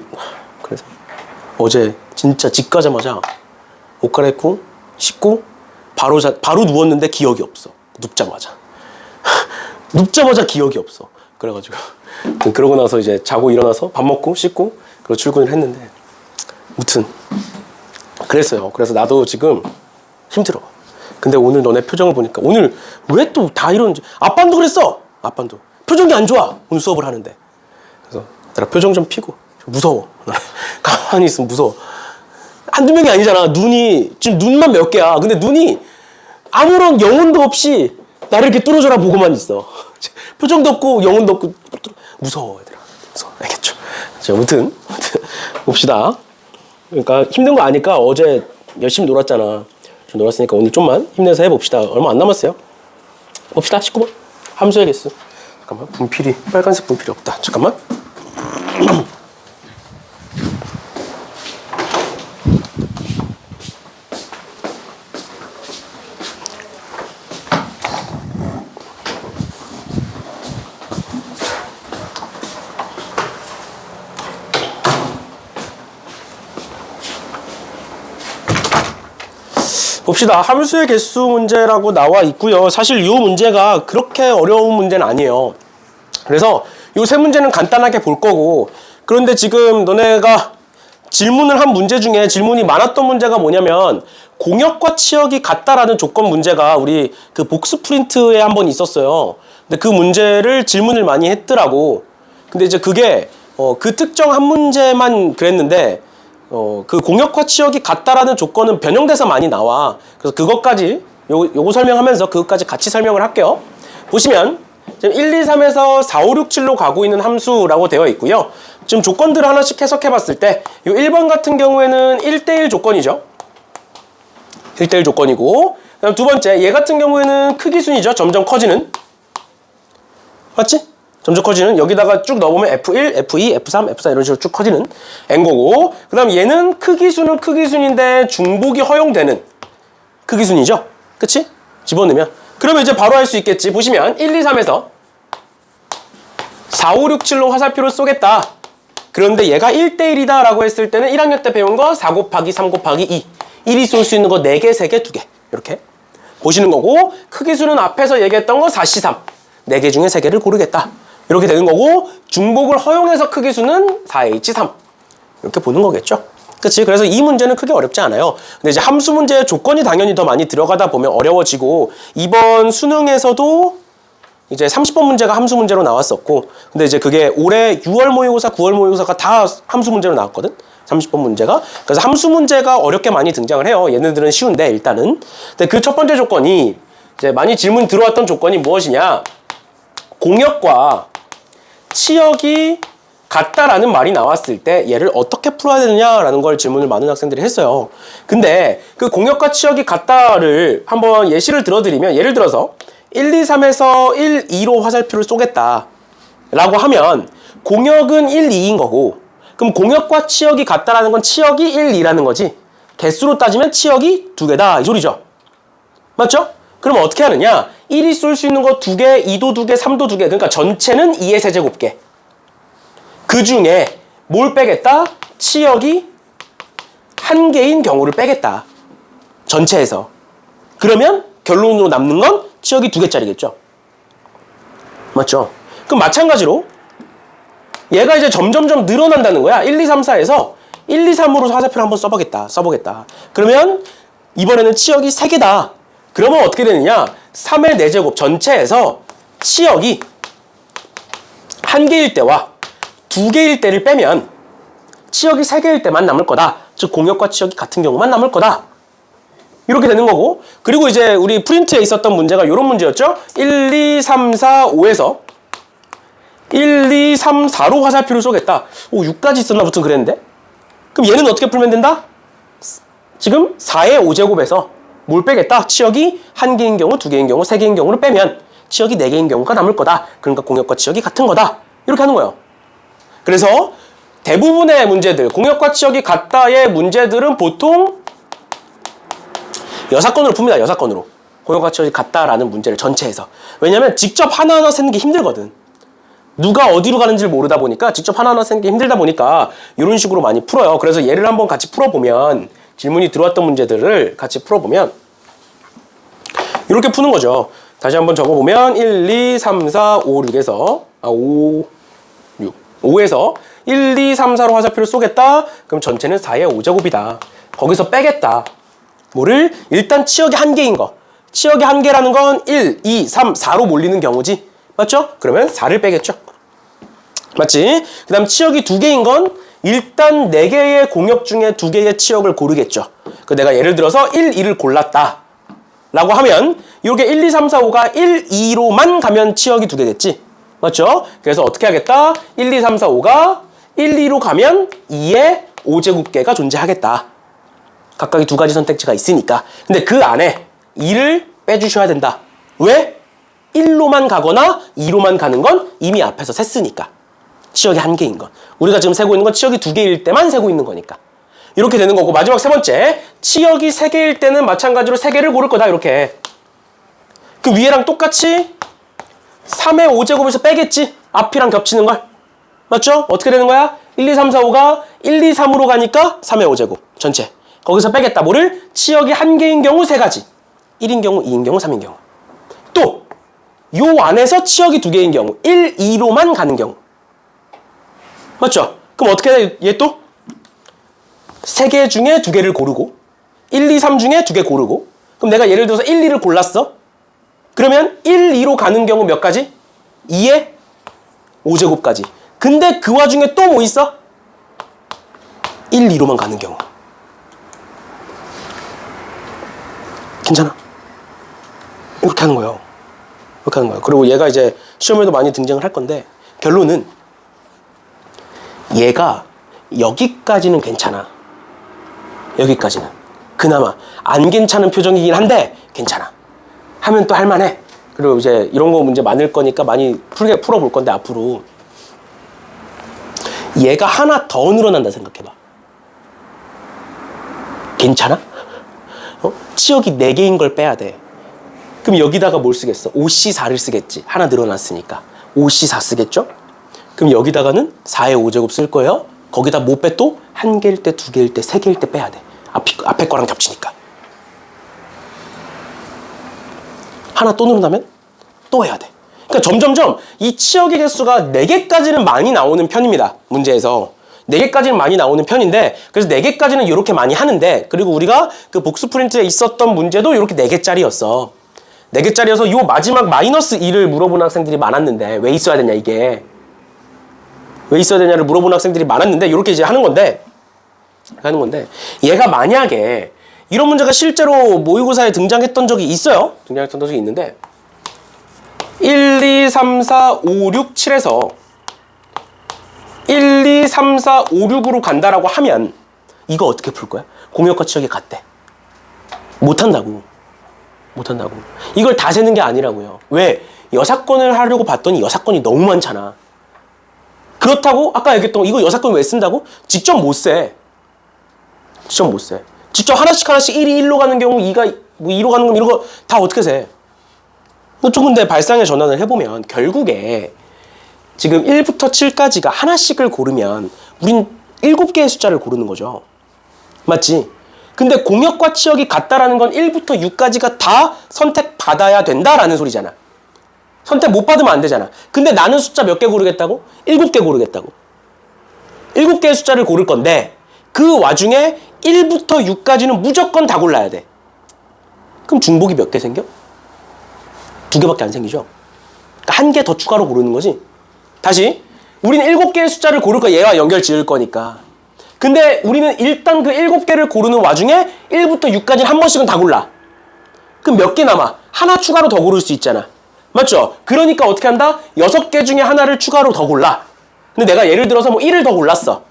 어제 진짜 집 가자마자 옷 갈아입고 씻고 바로 누웠는데 기억이 없어. 눕자마자 기억이 없어. 그래가지고 그러고 나서 이제 자고 일어나서 밥 먹고 씻고 그리고 출근을 했는데 무튼 그랬어요. 그래서 나도 지금 힘들어. 근데 오늘 너네 표정을 보니까 오늘 왜 또 다 이런지. 아빠도 그랬어. 아빠도 표정이 안 좋아. 오늘 수업을 하는데. 그래서 내가 표정 좀 피고. 무서워. 가만히 있으면 무서워. 한두 명이 아니잖아. 눈이 지금 눈만 몇 개야. 근데 눈이 아무런 영혼도 없이 나를 이렇게 뚫어져라 보고만 있어. 표정도 없고 영혼도 없고 무서워 얘들아. 무서워. 알겠죠? 자, 아무튼 봅시다. 그러니까 힘든 거 아니까 어제 열심히 놀았잖아. 좀 놀았으니까 오늘 좀만 힘내서 해봅시다. 얼마 안 남았어요. 봅시다. 19번 함수의 개수. 잠깐만, 분필이 빨간색 분필이 없다. 잠깐만. 봅시다. 함수의 개수 문제라고 나와 있고요. 사실 이 문제가 그렇게 어려운 문제는 아니에요. 그래서 이 세 문제는 간단하게 볼 거고, 그런데 지금 너네가 질문을 한 문제 중에 질문이 많았던 문제가 뭐냐면 공역과 치역이 같다라는 조건 문제가 우리 그 복수 프린트에 한번 있었어요. 근데 그 문제를 질문을 많이 했더라고. 근데 이제 그게 그 특정 한 문제만 그랬는데 그 공역과 치역이 같다라는 조건은 변형돼서 많이 나와. 그래서 그것까지 요거 설명하면서 그것까지 같이 설명을 할게요. 보시면 지금 1, 2, 3에서 4, 5, 6, 7로 가고 있는 함수라고 되어 있고요. 지금 조건들을 하나씩 해석해 봤을 때 요 1번 같은 경우에는 1대1 조건이죠. 1대1 조건이고, 그다음 두 번째 얘 같은 경우에는 크기순이죠. 점점 커지는. 맞지? 점점 커지는. 여기다가 쭉 넣어보면 F1, F2, F3, F4 이런 식으로 쭉 커지는 N거고, 그 다음 얘는 크기순은 크기순인데 중복이 허용되는 크기순이죠. 그치? 집어넣으면. 그러면 이제 바로 할 수 있겠지. 보시면 1, 2, 3에서 4, 5, 6, 7로 화살표를 쏘겠다. 그런데 얘가 1대1이다 라고 했을 때는 1학년 때 배운 거 4 곱하기 3 곱하기 2. 1이 쏠 수 있는 거 4개, 3개, 2개. 이렇게 보시는 거고, 크기수는 앞에서 얘기했던 거 4C3. 4개 중에 3개를 고르겠다. 이렇게 되는 거고, 중복을 허용해서 크기수는 4H3. 이렇게 보는 거겠죠. 그치? 그래서 이 문제는 크게 어렵지 않아요. 근데 이제 함수 문제의 조건이 당연히 더 많이 들어가다 보면 어려워지고, 이번 수능에서도 이제 30번 문제가 함수 문제로 나왔었고, 근데 이제 그게 올해 6월 모의고사, 9월 모의고사가 다 함수 문제로 나왔거든? 30번 문제가. 그래서 함수 문제가 어렵게 많이 등장을 해요. 얘네들은 쉬운데, 일단은. 근데 그 첫 번째 조건이, 이제 많이 질문 들어왔던 조건이 무엇이냐? 공역과 치역이 같다라는 말이 나왔을 때 얘를 어떻게 풀어야 되느냐라는 걸 질문을 많은 학생들이 했어요. 근데 그 공역과 치역이 같다를 한번 예시를 들어드리면, 예를 들어서 1, 2, 3에서 1, 2로 화살표를 쏘겠다 라고 하면 공역은 1, 2인 거고, 그럼 공역과 치역이 같다라는 건 치역이 1, 2라는 거지. 개수로 따지면 치역이 2개다 이 소리죠. 맞죠? 그럼 어떻게 하느냐? 1이 쏠 수 있는 거 2개, 2도 2개, 3도 2개. 그러니까 전체는 2의 세제곱개. 그 중에 뭘 빼겠다? 치역이 1개인 경우를 빼겠다. 전체에서. 그러면 결론으로 남는 건 치역이 2개짜리겠죠. 맞죠? 그럼 마찬가지로 얘가 이제 점점점 늘어난다는 거야. 1, 2, 3, 4에서 1, 2, 3으로 화살표를 한번 써보겠다. 그러면 이번에는 치역이 3개다. 그러면 어떻게 되느냐? 3의 4제곱 전체에서 치역이 1개일 때와 2개일 때를 빼면 치역이 3개일 때만 남을 거다. 즉 공역과 치역이 같은 경우만 남을 거다. 이렇게 되는 거고, 그리고 이제 우리 프린트에 있었던 문제가 이런 문제였죠. 1, 2, 3, 4, 5에서 1, 2, 3, 4로 화살표를 쏘겠다. 6까지 있었나 무튼 그랬는데? 그럼 얘는 어떻게 풀면 된다? 지금 4의 5제곱에서 뭘 빼겠다? 치역이 1개인 경우, 2개인 경우, 3개인 경우를 빼면 치역이 4개인 경우가 남을 거다. 그러니까 공역과 치역이 같은 거다. 이렇게 하는 거예요. 그래서 대부분의 문제들, 공역과 치역이 같다의 문제들은 보통 여사건으로 풉니다. 여사건으로. 공역과 치역이 같다라는 문제를 전체에서. 왜냐면 직접 하나하나 세는 게 힘들거든. 누가 어디로 가는지를 모르다 보니까 직접 하나하나 세는 게 힘들다 보니까 이런 식으로 많이 풀어요. 그래서 얘를 한번 같이 풀어보면, 질문이 들어왔던 문제들을 같이 풀어보면 이렇게 푸는 거죠. 다시 한번 적어보면 1, 2, 3, 4, 5, 6에서 5에서 1, 2, 3, 4로 화살표를 쏘겠다. 그럼 전체는 4의 5제곱이다. 거기서 빼겠다. 뭐를? 일단 치역이 1개인 거. 치역이 1개라는 건 1, 2, 3, 4로 몰리는 경우지. 맞죠? 그러면 4를 빼겠죠. 맞지? 그 다음 치역이 2개인 건 일단 4개의 공역 중에 2개의 치역을 고르겠죠. 그 내가 예를 들어서 1, 2를 골랐다 라고 하면 이렇게 1, 2, 3, 4, 5가 1, 2로만 가면 치역이 2개겠지. 맞죠? 그래서 어떻게 하겠다? 1, 2, 3, 4, 5가 1, 2로 가면 2의 5제곱개가 존재하겠다. 각각의 2가지 선택지가 있으니까. 근데 그 안에 2를 빼주셔야 된다. 왜? 1로만 가거나 2로만 가는 건 이미 앞에서 셌으니까. 치역이 1개인 건. 우리가 지금 세고 있는 건 치역이 2개일 때만 세고 있는 거니까. 이렇게 되는 거고, 마지막 세 번째, 치역이 3개일 때는 마찬가지로 3개를 고를 거다. 이렇게. 그 위에랑 똑같이 3의 5제곱에서 빼겠지. 앞이랑 겹치는 걸. 맞죠? 어떻게 되는 거야? 1, 2, 3, 4, 5가 1, 2, 3으로 가니까 3의 5제곱 전체. 거기서 빼겠다. 뭐를? 치역이 1개인 경우 3가지. 1인 경우, 2인 경우, 3인 경우. 또 요 안에서 치역이 2개인 경우, 1, 2로만 가는 경우. 맞죠? 그럼 어떻게 돼? 얘 또 3개 중에 2개를 고르고 1, 2, 3 중에 2개 고르고. 그럼 내가 예를 들어서 1, 2를 골랐어. 그러면 1, 2로 가는 경우 몇 가지? 2의 5제곱까지. 근데 그 와중에 또 뭐 있어? 1, 2로만 가는 경우. 괜찮아? 이렇게 하는 거예요. 이렇게 하는 거예요. 그리고 얘가 이제 시험에도 많이 등장을 할 건데 결론은 얘가 여기까지는 괜찮아. 여기까지는. 그나마 안 괜찮은 표정이긴 한데 괜찮아. 하면 또 할만해. 그리고 이제 이런 거 문제 많을 거니까 많이 풀어볼 건데 앞으로 얘가 하나 더 늘어난다 생각해봐. 괜찮아? 치역이 4개인 걸 빼야 돼. 그럼 여기다가 뭘 쓰겠어? 5C4를 쓰겠지. 하나 늘어났으니까 5C4 쓰겠죠? 그럼 여기다가는 4의 5제곱 쓸 거예요. 거기다 뭐 빼 또? 1개일 때, 2개일 때, 3개일 때 빼야 돼. 앞에 거랑 겹치니까. 하나 또 늘어나면 또 해야 돼. 그러니까 점점점 이 치역의 개수가 4개까지는 많이 나오는 편입니다. 문제에서. 4개까지는 많이 나오는 편인데 그래서 4개까지는 이렇게 많이 하는데 그리고 우리가 그 복수 프린트에 있었던 문제도 이렇게 4개짜리였어. 4개짜리여서 요 마지막 마이너스 2를 물어보는 학생들이 많았는데 왜 있어야 되냐 이게. 왜 있어야 되냐를 물어보는 학생들이 많았는데 이렇게 이제 하는 건데 얘가 만약에 이런 문제가 실제로 모의고사에 등장했던 적이 있어요. 등장했던 적이 있는데 1, 2, 3, 4, 5, 6, 7에서 1, 2, 3, 4, 5, 6으로 간다라고 하면 이거 어떻게 풀 거야? 공역과 치역이 같대. 못한다고. 이걸 다 세는 게 아니라고요. 왜? 여사건을 하려고 봤더니 여사건이 너무 많잖아. 그렇다고 아까 얘기했던 거 이거 여사건 왜 쓴다고? 직접 못 세. 직접 하나씩 1이 1로 가는 경우 2가 뭐 2로 가는 경우 이런 거 다 어떻게 세? 좀 근데 발상의 전환을 해보면 결국에 지금 1부터 7까지가 하나씩을 고르면 우린 7개의 숫자를 고르는 거죠. 맞지? 근데 공역과 치역이 같다라는 건 1부터 6까지가 다 선택받아야 된다라는 소리잖아. 선택 못 받으면 안 되잖아. 근데 나는 숫자 몇 개 고르겠다고? 7개 고르겠다고. 7개의 숫자를 고를 건데 그 와중에 1부터 6까지는 무조건 다 골라야 돼. 그럼 중복이 몇 개 생겨? 2개밖에 안 생기죠. 그러니까 1개 더 추가로 고르는 거지. 다시 우리는 7개의 숫자를 고를 거야. 얘와 연결 지을 거니까. 근데 우리는 일단 그 7개를 고르는 와중에 1부터 6까지는 한 번씩은 다 골라. 그럼 몇 개 남아? 하나 추가로 더 고를 수 있잖아. 맞죠? 그러니까 어떻게 한다? 6개 중에 하나를 추가로 더 골라. 근데 내가 예를 들어서 뭐 1을 더 골랐어.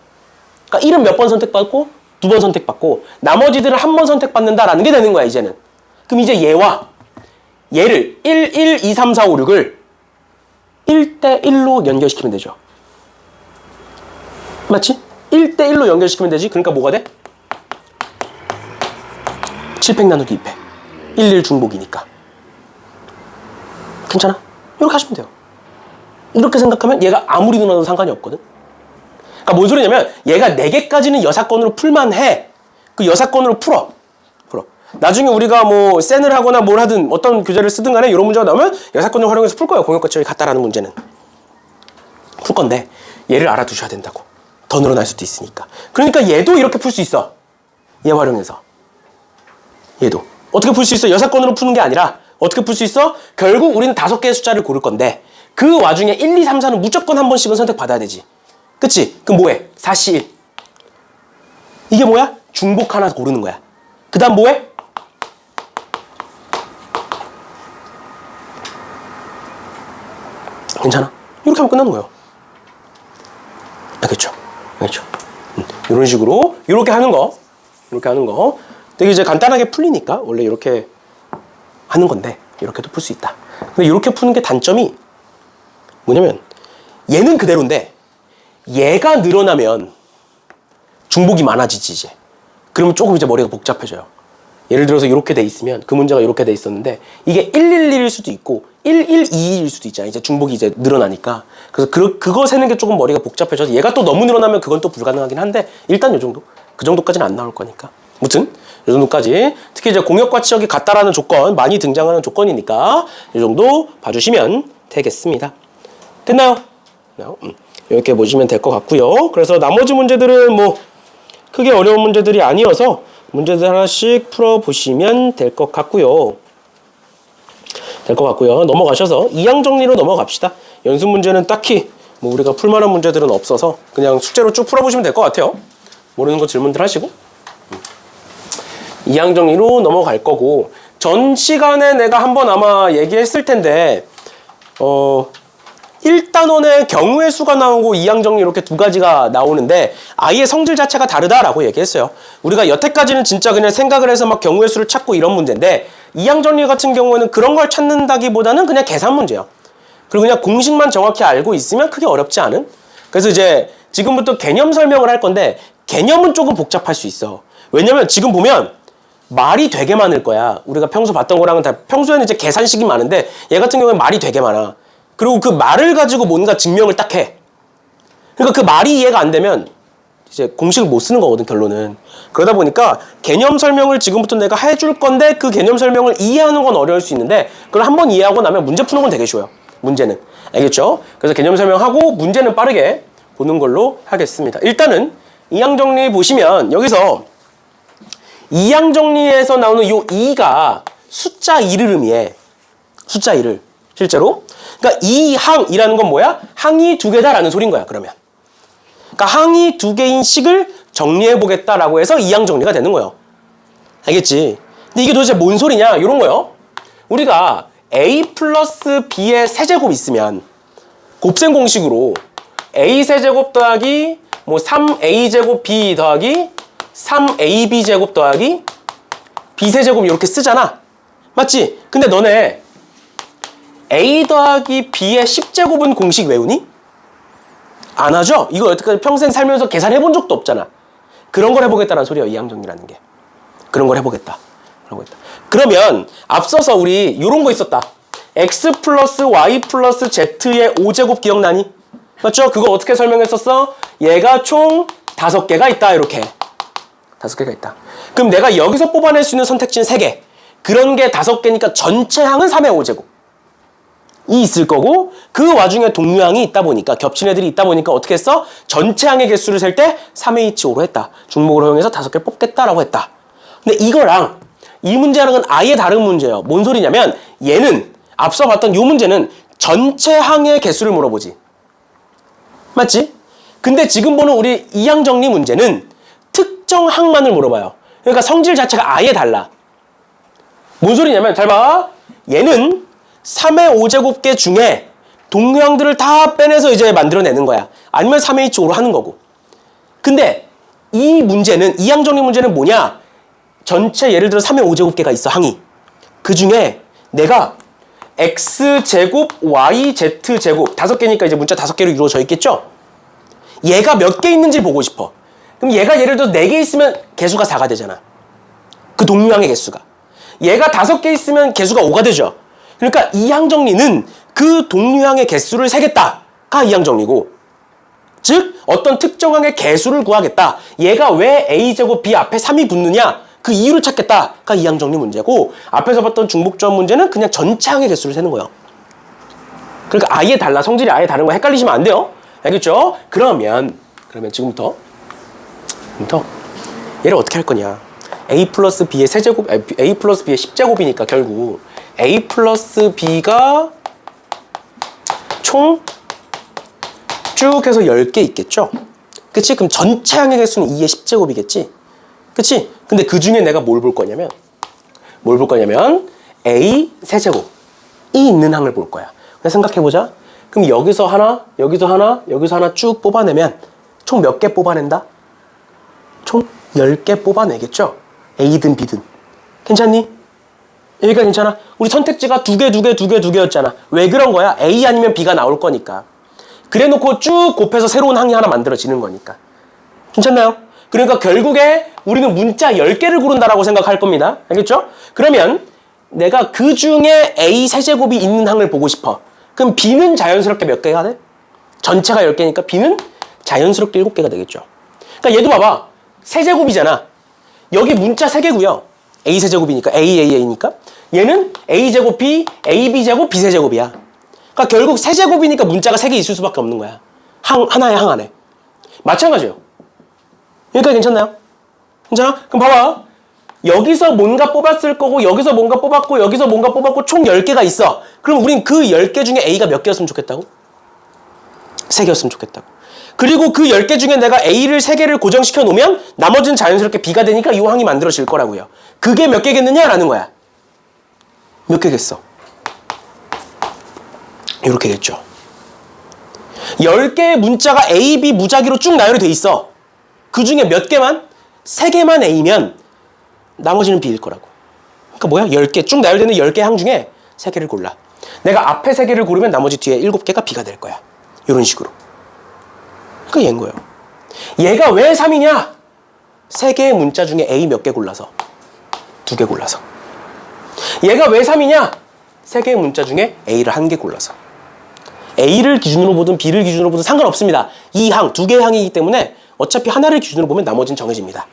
그러니까 1은 몇 번 선택받고 2번 선택받고 나머지들은 한 번 선택받는다라는 게 되는 거야 이제는. 그럼 이제 얘를 1, 2, 3, 4, 5, 6을 1대 1로 연결시키면 되죠. 맞지? 1대 1로 연결시키면 되지. 그러니까 뭐가 돼? 7팩 나누기 2팩. 1, 1 중복이니까. 괜찮아? 이렇게 하시면 돼요. 이렇게 생각하면 얘가 아무리 늘어나도 상관이 없거든. 그러니까 뭔 소리냐면 얘가 4개까지는 여사건으로 풀만해. 그 여사건으로 풀어. 나중에 우리가 뭐 센을 하거나 뭘 하든 어떤 교재를 쓰든 간에 이런 문제가 나오면 여사건을 활용해서 풀 거예요. 공역과 치역이 같다라는 문제는. 풀 건데 얘를 알아두셔야 된다고. 더 늘어날 수도 있으니까. 그러니까 얘도 이렇게 풀 수 있어. 얘 활용해서. 얘도. 어떻게 풀 수 있어? 여사건으로 푸는 게 아니라 어떻게 풀 수 있어? 결국 우리는 5개의 숫자를 고를 건데 그 와중에 1, 2, 3, 4는 무조건 한 번씩은 선택받아야 되지. 그치? 그럼 뭐해? 4C 1. 이게 뭐야? 중복 하나 고르는 거야. 그 다음 뭐해? 괜찮아? 이렇게 하면 끝나는 거예요. 알겠죠? 이런 식으로 이렇게 하는 거 되게 이제 간단하게 풀리니까 원래 이렇게 하는 건데 이렇게도 풀 수 있다. 근데 이렇게 푸는 게 단점이 뭐냐면 얘는 그대로인데 얘가 늘어나면 중복이 많아지지 이제. 그러면 조금 이제 머리가 복잡해져요. 예를 들어서 이렇게 돼 있으면 그 문제가 이렇게 돼 있었는데 이게 111일 수도 있고 112일 수도 있잖아. 이제 중복이 이제 늘어나니까. 그래서 그거 세는 게 조금 머리가 복잡해져서 얘가 또 너무 늘어나면 그건 또 불가능하긴 한데 일단 요 정도. 그 정도까지는 안 나올 거니까. 아무튼 이 정도까지. 특히 이제 공역과 치역이 같다라는 조건, 많이 등장하는 조건이니까 이 정도 봐주시면 되겠습니다. 됐나요? 이렇게 보시면 될 것 같고요. 그래서 나머지 문제들은 뭐 크게 어려운 문제들이 아니어서 문제들 하나씩 풀어보시면 될 것 같고요. 넘어가셔서 이항 정리로 넘어갑시다. 연습 문제는 딱히 뭐 우리가 풀만한 문제들은 없어서 그냥 숙제로 쭉 풀어보시면 될 것 같아요. 모르는 거 질문들 하시고 이항 정리로 넘어갈 거고 전 시간에 내가 한번 아마 얘기했을 텐데 1단원의 경우의 수가 나오고 이항정리 이렇게 두 가지가 나오는데 아예 성질 자체가 다르다라고 얘기했어요. 우리가 여태까지는 진짜 그냥 생각을 해서 막 경우의 수를 찾고 이런 문제인데 이항정리 같은 경우에는 그런 걸 찾는다기보다는 그냥 계산 문제예요. 그리고 그냥 공식만 정확히 알고 있으면 크게 어렵지 않은? 그래서 이제 지금부터 개념 설명을 할 건데 개념은 조금 복잡할 수 있어. 왜냐면 지금 보면 말이 되게 많을 거야. 우리가 평소 봤던 거랑은 다 평소에는 이제 계산식이 많은데 얘 같은 경우는 말이 되게 많아. 그리고 그 말을 가지고 뭔가 증명을 딱 해. 그러니까 그 말이 이해가 안 되면 이제 공식을 못 쓰는 거거든, 결론은. 그러다 보니까 개념 설명을 지금부터 내가 해줄 건데 그 개념 설명을 이해하는 건 어려울 수 있는데 그걸 한번 이해하고 나면 문제 푸는 건 되게 쉬워요. 문제는. 알겠죠? 그래서 개념 설명하고 문제는 빠르게 보는 걸로 하겠습니다. 일단은 이항정리 보시면 여기서 이항정리에서 나오는 요 2가 숫자 2를 의미해. 숫자 2를. 실제로. 그러니까 이 항이라는 건 뭐야? 항이 두 개다라는 소린 거야, 그러면. 그러니까 항이 두 개인 식을 정리해 보겠다라고 해서 이항 정리가 되는 거예요. 알겠지? 근데 이게 도대체 뭔 소리냐? 이런 거요. 우리가 a 플러스 b의 세제곱 있으면 곱셈 공식으로 a 세제곱 더하기 뭐 3a 제곱 b 더하기 3ab 제곱 더하기 b 세제곱 이렇게 쓰잖아. 맞지? 근데 너네 a 더하기 b의 10제곱은 공식 외우니? 안 하죠? 이거 여태까지 평생 살면서 계산해 본 적도 없잖아. 그런 걸 해보겠다는 소리예요, 이항정리라는 게. 그런 걸 해보겠다. 그러면 앞서서 우리 이런 거 있었다. x 플러스 y 플러스 z의 5제곱 기억나니? 맞죠? 그거 어떻게 설명했었어? 얘가 총 5개가 있다, 이렇게. 5개가 있다. 그럼 내가 여기서 뽑아낼 수 있는 선택지는 3개. 그런 게 5개니까 전체 항은 3의 5제곱. 이 있을 거고 그 와중에 동류항이 있다 보니까 겹친 애들이 있다 보니까 어떻게 했어? 전체 항의 개수를 셀 때 3H5로 했다. 중목을 허용해서 5개 뽑겠다라고 했다. 근데 이거랑 이 문제랑은 아예 다른 문제예요. 뭔 소리냐면 얘는 앞서 봤던 이 문제는 전체 항의 개수를 물어보지. 맞지? 근데 지금 보는 우리 이항 정리 문제는 특정 항만을 물어봐요. 그러니까 성질 자체가 아예 달라. 뭔 소리냐면 잘 봐. 얘는 3의 5제곱계 중에 동류항들을 다 빼내서 이제 만들어내는 거야. 아니면 3H5로 하는 거고. 근데 이 문제는, 이항 정리 문제는 뭐냐? 전체 예를 들어 3의 5제곱계가 있어, 항이. 그 중에 내가 X제곱, Y, Z제곱 5개니까 이제 문자 5개로 이루어져 있겠죠? 얘가 몇 개 있는지 보고 싶어. 그럼 얘가 예를 들어 4개 있으면 개수가 4가 되잖아. 그 동류항의 개수가. 얘가 5개 있으면 개수가 5가 되죠. 그러니까 이항 정리는 그 동류항의 개수를 세겠다가 이항 정리고, 즉 어떤 특정항의 개수를 구하겠다. 얘가 왜 a제곱 b 앞에 3이 붙느냐? 그 이유를 찾겠다가 이항 정리 문제고, 앞에서 봤던 중복조합 문제는 그냥 전체 항의 개수를 세는 거예요. 그러니까 아예 달라. 성질이 아예 다른 거 헷갈리시면 안 돼요. 알겠죠? 그러면 지금부터 얘를 어떻게 할 거냐? a 플러스 b의 세제곱, a 플러스 b의 10제곱이니까 결국 a 플러스 b가 총 쭉 해서 10개 있겠죠? 그치? 그럼 전체 항의 개수는 2의 10제곱이겠지? 그치? 근데 그 중에 내가 뭘 볼 거냐면 a 세제곱이 있는 항을 볼 거야. 생각해보자. 그럼 여기서 하나, 여기서 하나, 여기서 하나 쭉 뽑아내면 총 몇 개 뽑아낸다? 총 10개 뽑아내겠죠? A든 B든. 괜찮니? 여기가 괜찮아? 우리 선택지가 2개였잖아. 왜 그런 거야? A 아니면 B가 나올 거니까. 그래 놓고 쭉 곱해서 새로운 항이 하나 만들어지는 거니까. 괜찮나요? 그러니까 결국에 우리는 문자 10개를 고른다라고 생각할 겁니다. 알겠죠? 그러면 내가 그 중에 A 세제곱이 있는 항을 보고 싶어. 그럼 B는 자연스럽게 몇 개가 돼? 전체가 10개니까 B는 자연스럽게 7개가 되겠죠. 그러니까 얘도 봐봐. 세제곱이잖아. 여기 문자 3개고요. A 세제곱이니까 A니까 얘는 A제곱 B, AB제곱, B세제곱이야. 그러니까 결국 세제곱이니까 문자가 3개 있을 수밖에 없는 거야. 하나의 항 안에. 마찬가지예요. 여기까지 괜찮나요? 괜찮아? 그럼 봐봐. 여기서 뭔가 뽑았을 거고 여기서 뭔가 뽑았고 여기서 뭔가 뽑았고 총 10개가 있어. 그럼 우린 그 10개 중에 A가 몇 개였으면 좋겠다고? 3개였으면 좋겠다고. 그리고 그 10개 중에 내가 A를 3개를 고정시켜 놓으면 나머지는 자연스럽게 B가 되니까 이 항이 만들어질 거라고요. 그게 몇 개겠느냐라는 거야. 몇 개겠어? 이렇게 됐죠. 10개의 문자가 A, B 무작위로 쭉 나열이 돼 있어. 그 중에 몇 개만? 3개만 A면 나머지는 B일 거라고. 그러니까 뭐야? 10개, 쭉 나열되는 10개 항 중에 3개를 골라. 내가 앞에 3개를 고르면 나머지 뒤에 7개가 B가 될 거야. 이런 식으로. 그러니까 얘인 거예요. 얘가 왜 3이냐? 3개의 문자 중에 A 몇 개 골라서. 2개 골라서. 얘가 왜 3이냐? 3개의 문자 중에 A를 1개 골라서. A를 기준으로 보든 B를 기준으로 보든 상관없습니다. 이 항, 2개의 항이기 때문에 어차피 하나를 기준으로 보면 나머지는 정해집니다.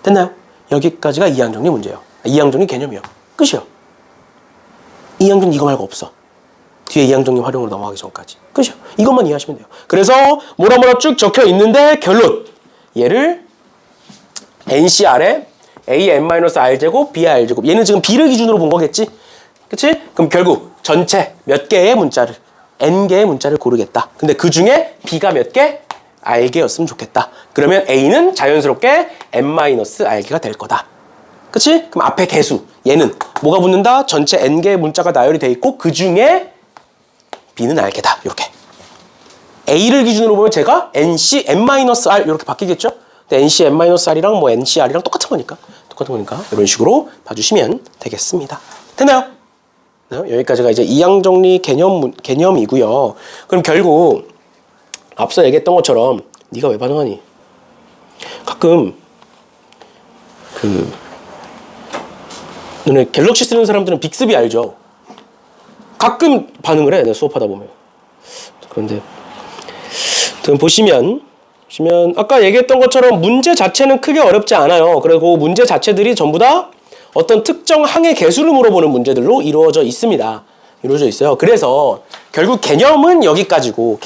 됐나요? 여기까지가 이항 정리 문제예요. 이항 정리 개념이요. 끝이요. 이항 정리 이거 말고 없어. 뒤에 이항 정리 활용으로 넘어가기 전까지. 끝이요. 이것만 이해하시면 돼요. 그래서 뭐라 쭉 적혀 있는데 결론. 얘를 NCR에 AN-R제곱, BR제곱. 얘는 지금 B를 기준으로 본 거겠지? 그치? 그럼 결국 전체 몇 개의 문자를, N개의 문자를 고르겠다. 근데 그 중에 B가 몇 개? R개였으면 좋겠다. 그러면 A는 자연스럽게 N-R개가 될 거다. 그치? 그럼 앞에 개수. 얘는 뭐가 붙는다? 전체 N개의 문자가 나열이 돼 있고 그 중에 B는 R개다. 이렇게. A를 기준으로 보면 제가 NC, N-R 이렇게 바뀌겠죠? 근데 NC, N-R이랑 뭐 NCR이랑 똑같은 거니까. 이런 식으로 봐주시면 되겠습니다. 됐나요? 여기까지가 이제 이항 정리 개념이고요. 그럼 결국 앞서 얘기했던 것처럼 네가 왜 반응하니? 가끔 너네 갤럭시 쓰는 사람들은 빅스비 알죠? 가끔 반응을 해. 내가 수업하다 보면. 그런데 보시면 아까 얘기했던 것처럼 문제 자체는 크게 어렵지 않아요. 그리고 문제 자체들이 전부 다 어떤 특정 항의 개수를 물어보는 문제들로 이루어져 있습니다. 이루어져 있어요. 그래서 결국 개념은 여기까지고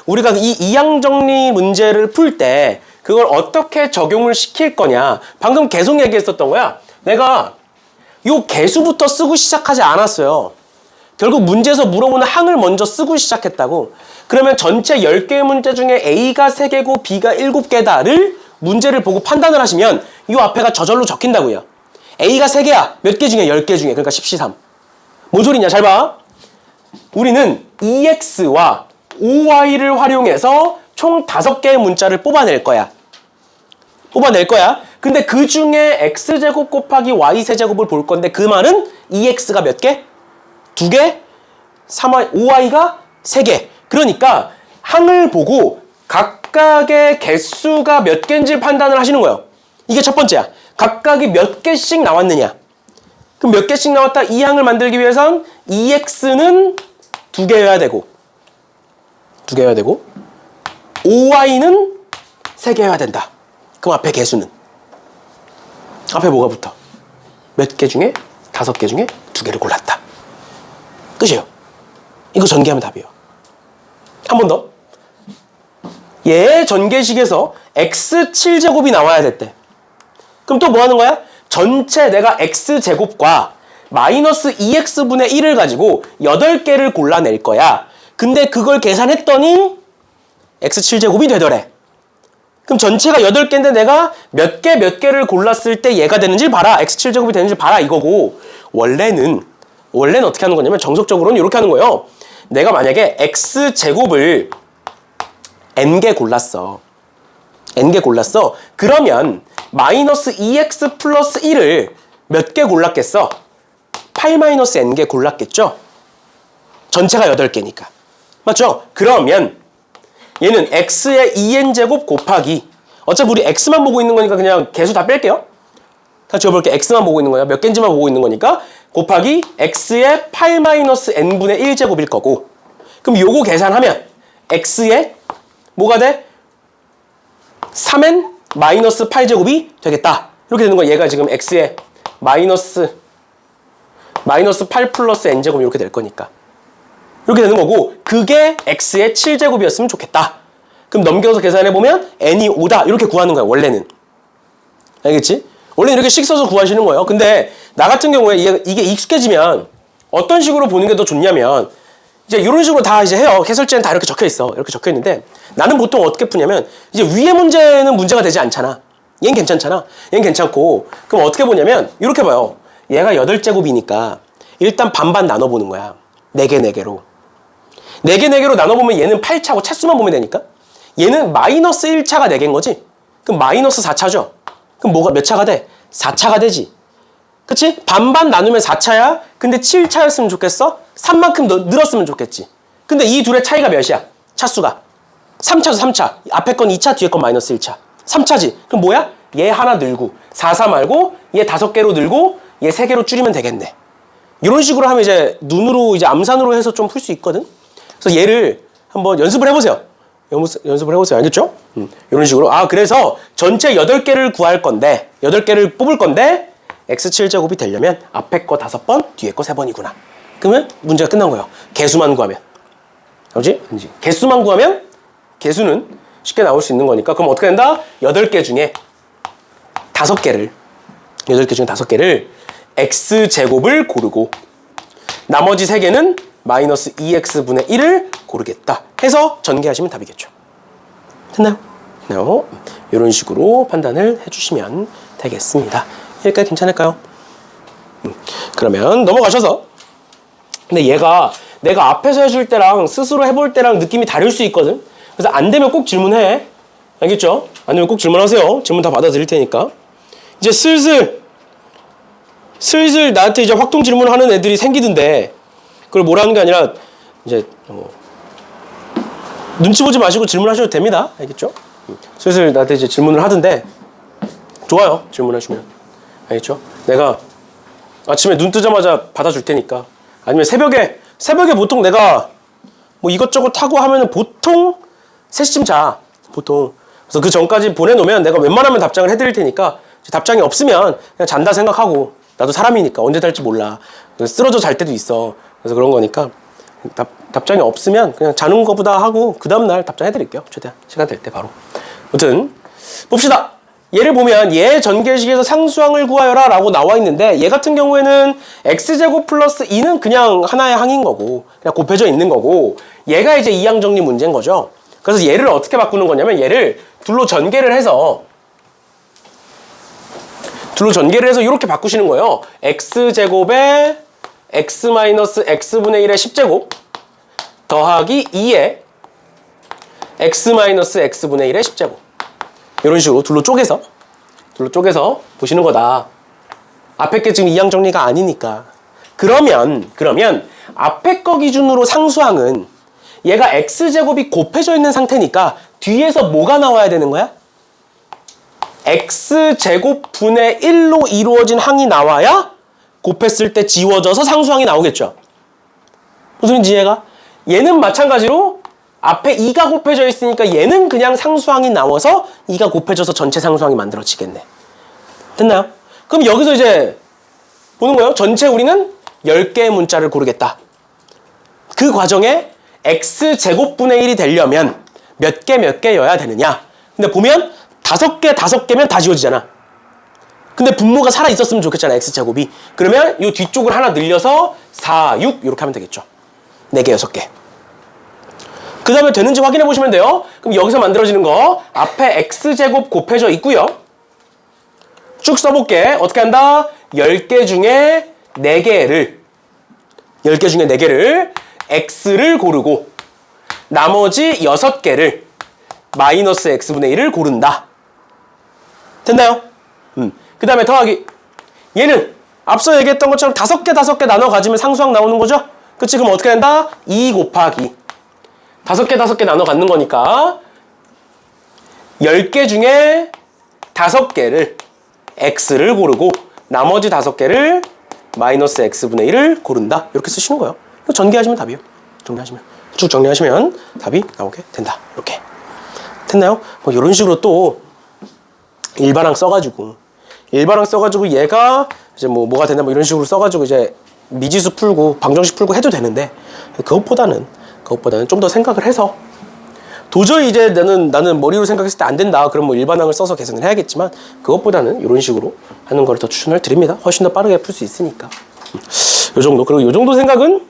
우리가 이 이항 정리 문제를 풀 때 그걸 어떻게 적용을 시킬 거냐. 방금 계속 얘기했었던 거야. 내가 요 개수부터 쓰고 시작하지 않았어요. 결국 문제에서 물어보는 항을 먼저 쓰고 시작했다고. 그러면 전체 10개의 문제 중에 A가 3개고 B가 7개다를 문제를 보고 판단을 하시면 이 앞에가 저절로 적힌다고요. A가 3개야. 몇 개 중에? 10개 중에. 그러니까 10C3. 뭔 소리냐? 잘 봐. 우리는 EX와 OY를 활용해서 총 5개의 문자를 뽑아낼 거야. 근데 그 중에 X제곱 곱하기 Y세제곱을 볼 건데 그 말은 EX가 몇 개? 2개? OY가 3개. 그러니까 항을 보고 각각의 개수가 몇 개인지 판단을 하시는 거예요. 이게 첫 번째야. 각각이 몇 개씩 나왔느냐. 그럼 몇 개씩 나왔다? 이 항을 만들기 위해선 EX는 2개여야 되고 OY는 3개여야 된다. 그럼 앞에 개수는? 앞에 뭐가 붙어? 몇 개 중에? 5개 중에 2개를 골랐다. 끝이에요. 이거 전개하면 답이에요. 한 번 더. 얘 전개식에서 X7제곱이 나와야 됐대. 그럼 또 뭐 하는 거야? 전체 내가 X제곱과 마이너스 2X분의 1을 가지고 8개를 골라낼 거야. 근데 그걸 계산했더니 X7제곱이 되더래. 그럼 전체가 8개인데 내가 몇 개를 골랐을 때 얘가 되는지 봐라. X7제곱이 되는지 봐라 이거고. 원래는 어떻게 하는 거냐면 정석적으로는 이렇게 하는 거예요. 내가 만약에 X제곱을 N개 골랐어. 그러면 마이너스 2X 플러스 1을 몇 개 골랐겠어? 8-N개 골랐겠죠? 전체가 8개니까. 맞죠? 그러면 얘는 X의 2N제곱 곱하기 어차피 우리 X만 보고 있는 거니까 그냥 개수 다 뺄게요. 다 지워볼게. X만 보고 있는 거야. 몇 개인지만 보고 있는 거니까 곱하기 X의 8-N분의 1제곱일 거고 그럼 요거 계산하면 X의 뭐가 돼? 3N 마이너스 8제곱이 되겠다. 이렇게 되는 거야. 얘가 지금 X의 마이너스 8 플러스 N제곱 이렇게 될 거니까. 이렇게 되는 거고 그게 X의 7제곱이었으면 좋겠다. 그럼 넘겨서 계산해보면 N이 5다. 이렇게 구하는 거야. 원래는. 알겠지? 원래 이렇게 식 써서 구하시는 거예요. 근데 나 같은 경우에 이게 익숙해지면 어떤 식으로 보는 게 더 좋냐면 이제 이런 식으로 다 이제 해요. 해설지는 다 이렇게 적혀 있어. 이렇게 적혀 있는데 나는 보통 어떻게 푸냐면 이제 위에 문제는 문제가 되지 않잖아. 얘는 괜찮잖아. 얘는 괜찮고 그럼 어떻게 보냐면 이렇게 봐요. 얘가 8제곱이니까 일단 반반 나눠보는 거야. 4개, 4개로. 4개, 4개로 나눠보면 얘는 8차고 차수만 보면 되니까. 얘는 마이너스 1차가 4개인 거지. 그럼 마이너스 4차죠. 그럼 뭐가 몇 차가 돼? 4차가 되지. 그치? 반반 나누면 4차야. 근데 7차였으면 좋겠어? 3만큼 늘었으면 좋겠지. 근데 이 둘의 차이가 몇이야? 차수가. 3차죠, 3차. 앞에 건 2차, 뒤에 건 마이너스 1차. 3차지. 그럼 뭐야? 얘 하나 늘고 4, 4 말고 얘 5개로 늘고 얘 3개로 줄이면 되겠네. 이런 식으로 하면 이제 눈으로 이제 암산으로 해서 좀 풀 수 있거든. 그래서 얘를 한번 연습을 해보세요. 연습을 해보세요. 알겠죠? 이런 식으로. 그래서 전체 8개를 구할 건데 8개를 뽑을 건데 x7제곱이 되려면 앞에 거 5번, 뒤에 거 3번이구나. 그러면 문제가 끝난 거예요. 개수만 구하면. 그렇지? 개수만 구하면 개수는 쉽게 나올 수 있는 거니까. 그럼 어떻게 된다? 8개 중에 5개를 8개 중에 5개를 x제곱을 고르고 나머지 3개는 마이너스 2x분의 1을 고르겠다 해서 전개하시면 답이겠죠. 됐나요? 네. 이런 식으로 판단을 해주시면 되겠습니다. 여기까지 괜찮을까요? 그러면 넘어가셔서 근데 얘가 내가 앞에서 해줄 때랑 스스로 해볼 때랑 느낌이 다를 수 있거든. 그래서 안 되면 꼭 질문해. 알겠죠? 안 되면 꼭 질문하세요. 질문 다 받아드릴 테니까. 이제 슬슬 나한테 이제 확통 질문하는 애들이 생기던데 그걸 뭐라는 게 아니라 이제 눈치 보지 마시고 질문하셔도 됩니다. 알겠죠? 슬슬 나한테 이제 질문을 하던데 좋아요. 질문하시면. 알겠죠? 내가 아침에 눈 뜨자마자 받아줄 테니까. 아니면 새벽에 보통 내가 뭐 이것저것 하고 하면은 보통 3시쯤 자. 보통. 그래서 그 전까지 보내놓으면 내가 웬만하면 답장을 해드릴 테니까 답장이 없으면 그냥 잔다 생각하고 나도 사람이니까 언제 잘지 몰라. 쓰러져 잘 때도 있어. 그래서 그런 거니까 답장이 없으면 그냥 자는 것보다 하고 그 다음날 답장해드릴게요. 최대한 시간 될 때 바로. 아무튼 봅시다. 얘를 보면 얘 전개식에서 상수항을 구하여라 라고 나와 있는데 얘 같은 경우에는 x제곱 플러스 2는 그냥 하나의 항인 거고 그냥 곱해져 있는 거고 얘가 이제 이항 정리 문제인 거죠. 그래서 얘를 어떻게 바꾸는 거냐면 얘를 둘로 전개를 해서 이렇게 바꾸시는 거예요. x제곱에 x 마이너스 x분의 1의 10제곱 더하기 2의 x 마이너스 x분의 1의 10제곱 이런 식으로 둘로 쪼개서 보시는 거다. 앞에 게 지금 이항 정리가 아니니까. 그러면 앞에 거 기준으로 상수항은 얘가 x제곱이 곱해져 있는 상태니까 뒤에서 뭐가 나와야 되는 거야? x제곱 분의 1로 이루어진 항이 나와야 곱했을 때 지워져서 상수항이 나오겠죠. 무슨 말인지 이해가? 얘는 마찬가지로 앞에 2가 곱해져 있으니까 얘는 그냥 상수항이 나와서 2가 곱해져서 전체 상수항이 만들어지겠네. 됐나요? 그럼 여기서 이제 보는 거예요. 전체 우리는 10개의 문자를 고르겠다. 그 과정에 x제곱분의 1이 되려면 몇 개여야 되느냐. 근데 보면 5개면 다 지워지잖아. 근데 분모가 살아있었으면 좋겠잖아. x제곱이. 그러면 이 뒤쪽을 하나 늘려서 4, 6 이렇게 하면 되겠죠. 4개, 6개. 그 다음에 되는지 확인해 보시면 돼요. 그럼 여기서 만들어지는 거 앞에 x제곱 곱해져 있고요. 쭉 써볼게. 어떻게 한다? 10개 중에 4개를 x를 고르고 나머지 6개를 마이너스 x분의 1을 고른다. 됐나요? 그 다음에 더하기. 얘는 앞서 얘기했던 것처럼 5개 나눠 가지면 상수항 나오는 거죠? 그치? 그럼 어떻게 된다? 2 곱하기 5개 나눠 갖는 거니까 10개 중에 5개를 x를 고르고 나머지 5개를 마이너스 x분의 1을 고른다. 이렇게 쓰시는 거예요. 전개하시면 답이에요. 쭉 정리하시면 답이 나오게 된다. 이렇게. 됐나요? 뭐 이런 식으로 또 일반항 써가지고 얘가 이제 뭐가 되나 뭐 이런 식으로 써가지고 이제 미지수 풀고 방정식 풀고 해도 되는데 그것보다는 좀 더 생각을 해서 도저히 이제 나는 머리로 생각했을 때 안 된다. 그럼 뭐 일반항을 써서 계산을 해야겠지만 그것보다는 이런 식으로 하는 걸 더 추천을 드립니다. 훨씬 더 빠르게 풀 수 있으니까. 요 정도. 그리고 요 정도 생각은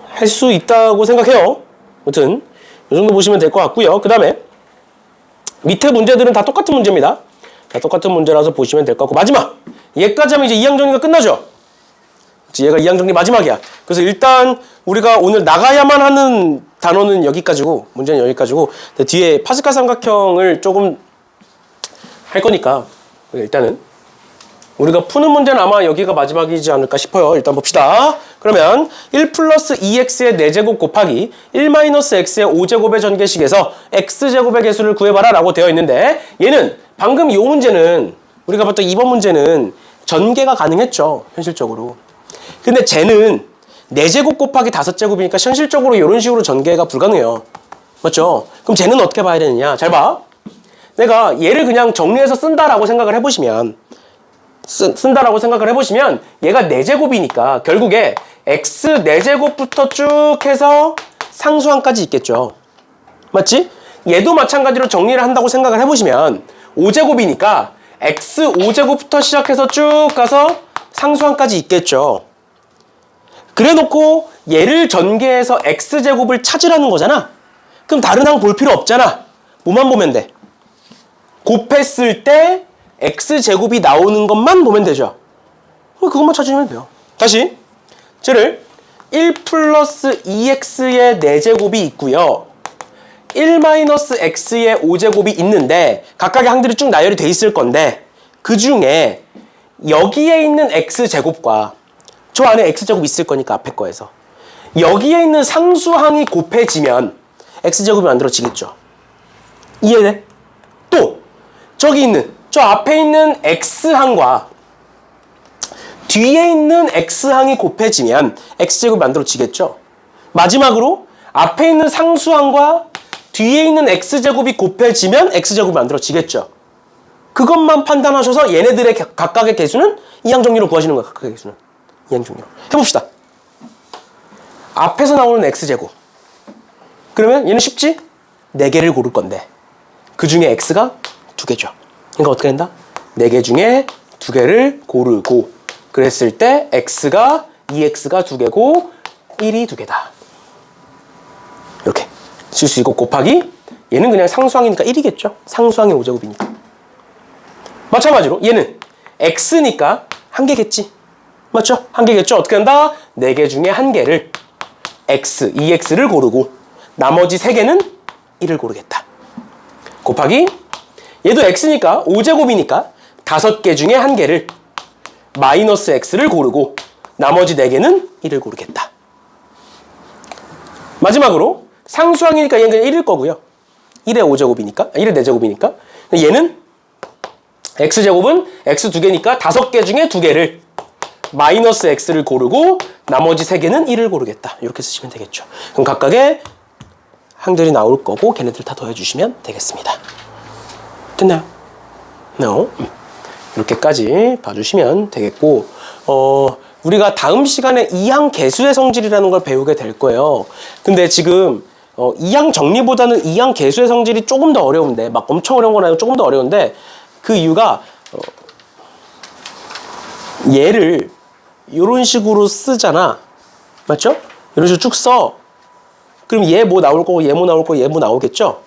할 수 있다고 생각해요. 아무튼 요 정도 보시면 될 것 같고요. 그 다음에 밑에 문제들은 다 똑같은 문제입니다. 다 똑같은 문제라서 보시면 될 것 같고 마지막 얘까지 하면 이제 이항 정리가 끝나죠. 얘가 이항 정리 마지막이야. 그래서 일단 우리가 오늘 나가야만 하는 단어는 여기까지고, 문제는 여기까지고, 뒤에 파스칼 삼각형을 조금 할 거니까 일단은 우리가 푸는 문제는 아마 여기가 마지막이지 않을까 싶어요. 일단 봅시다. 그러면 1 플러스 2x의 4제곱 곱하기 1 마이너스 x의 5제곱의 전개식에서 x제곱의 개수를 구해봐라 라고 되어 있는데, 얘는 방금 이 문제는 우리가 봤던 2번 문제는 전개가 가능했죠, 현실적으로. 근데 쟤는 4제곱 곱하기 5제곱이니까 현실적으로 이런 식으로 전개가 불가능해요. 맞죠? 그럼 쟤는 어떻게 봐야 되느냐? 잘 봐. 내가 얘를 그냥 정리해서 쓴다라고 생각을 해보시면, 쓴다라고 생각을 해보시면 얘가 4제곱이니까 결국에 x 4제곱부터 쭉 해서 상수항까지 있겠죠. 맞지? 얘도 마찬가지로 정리를 한다고 생각을 해보시면 5제곱이니까 x 5제곱부터 시작해서 쭉 가서 상수항까지 있겠죠. 그래놓고 얘를 전개해서 x제곱을 찾으라는 거잖아. 그럼 다른 항 볼 필요 없잖아. 뭐만 보면 돼? 곱했을 때 x제곱이 나오는 것만 보면 되죠. 그것만 찾으면 돼요. 다시 쟤를 1 플러스 2x의 4제곱이 있고요, 1 마이너스 x의 5제곱이 있는데 각각의 항들이 쭉 나열이 돼 있을 건데, 그 중에 여기에 있는 x제곱과 저 안에 x제곱 있을 거니까 앞에 거에서 여기에 있는 상수항이 곱해지면 x제곱이 만들어지겠죠. 이해돼? 또 저기 있는 저 앞에 있는 x항과 뒤에 있는 x항이 곱해지면 x제곱이 만들어지겠죠. 마지막으로 앞에 있는 상수항과 뒤에 있는 x제곱이 곱해지면 x제곱이 만들어지겠죠. 그것만 판단하셔서 얘네들의 각각의 개수는 이항 정리로 구하시는 거예요. 각각의 개수는 이항 정리로. 해봅시다. 앞에서 나오는 x제곱. 그러면 얘는 쉽지? 4개를 고를 건데 그 중에 x가 2개죠. 그러니까 어떻게 된다? 4개 중에 2개를 고르고, 그랬을 때 x가 2x가 2개고 1이 2개다. 이렇게 쓸 수 있고, 곱하기 얘는 그냥 상수항이니까 1이겠죠. 상수항이 5제곱이니까. 마찬가지로 얘는 x니까 1개겠지. 맞죠? 1개겠죠. 어떻게 한다? 4개 중에 1개를 x, 2x를 고르고 나머지 3개는 1을 고르겠다. 곱하기 얘도 x니까 5제곱이니까 5개 중에 1개를 마이너스 x를 고르고 나머지 4개는 1을 고르겠다. 마지막으로 상수항이니까 얘는 그냥 1일 거고요. 1의 5제곱이니까, 1의 4제곱이니까 얘는 x제곱은 x 2개니까 5개 중에 2개를 마이너스 x를 고르고 나머지 3개는 1을 고르겠다. 이렇게 쓰시면 되겠죠. 그럼 각각의 항들이 나올 거고 걔네들 다 더해주시면 되겠습니다. 됐나요? No. 이렇게까지 봐주시면 되겠고, 우리가 다음 시간에 이항 개수의 성질이라는 걸 배우게 될 거예요. 근데 지금 이항 정리보다는 이항 개수의 성질이 조금 더 어려운데, 막 엄청 어려운 건 아니고 조금 더 어려운데, 그 이유가 얘를 이런 식으로 쓰잖아. 맞죠? 이런 식으로 쭉 써. 그럼 얘 뭐 나올 거고 얘 뭐 나올 거고 얘 뭐 나오겠죠?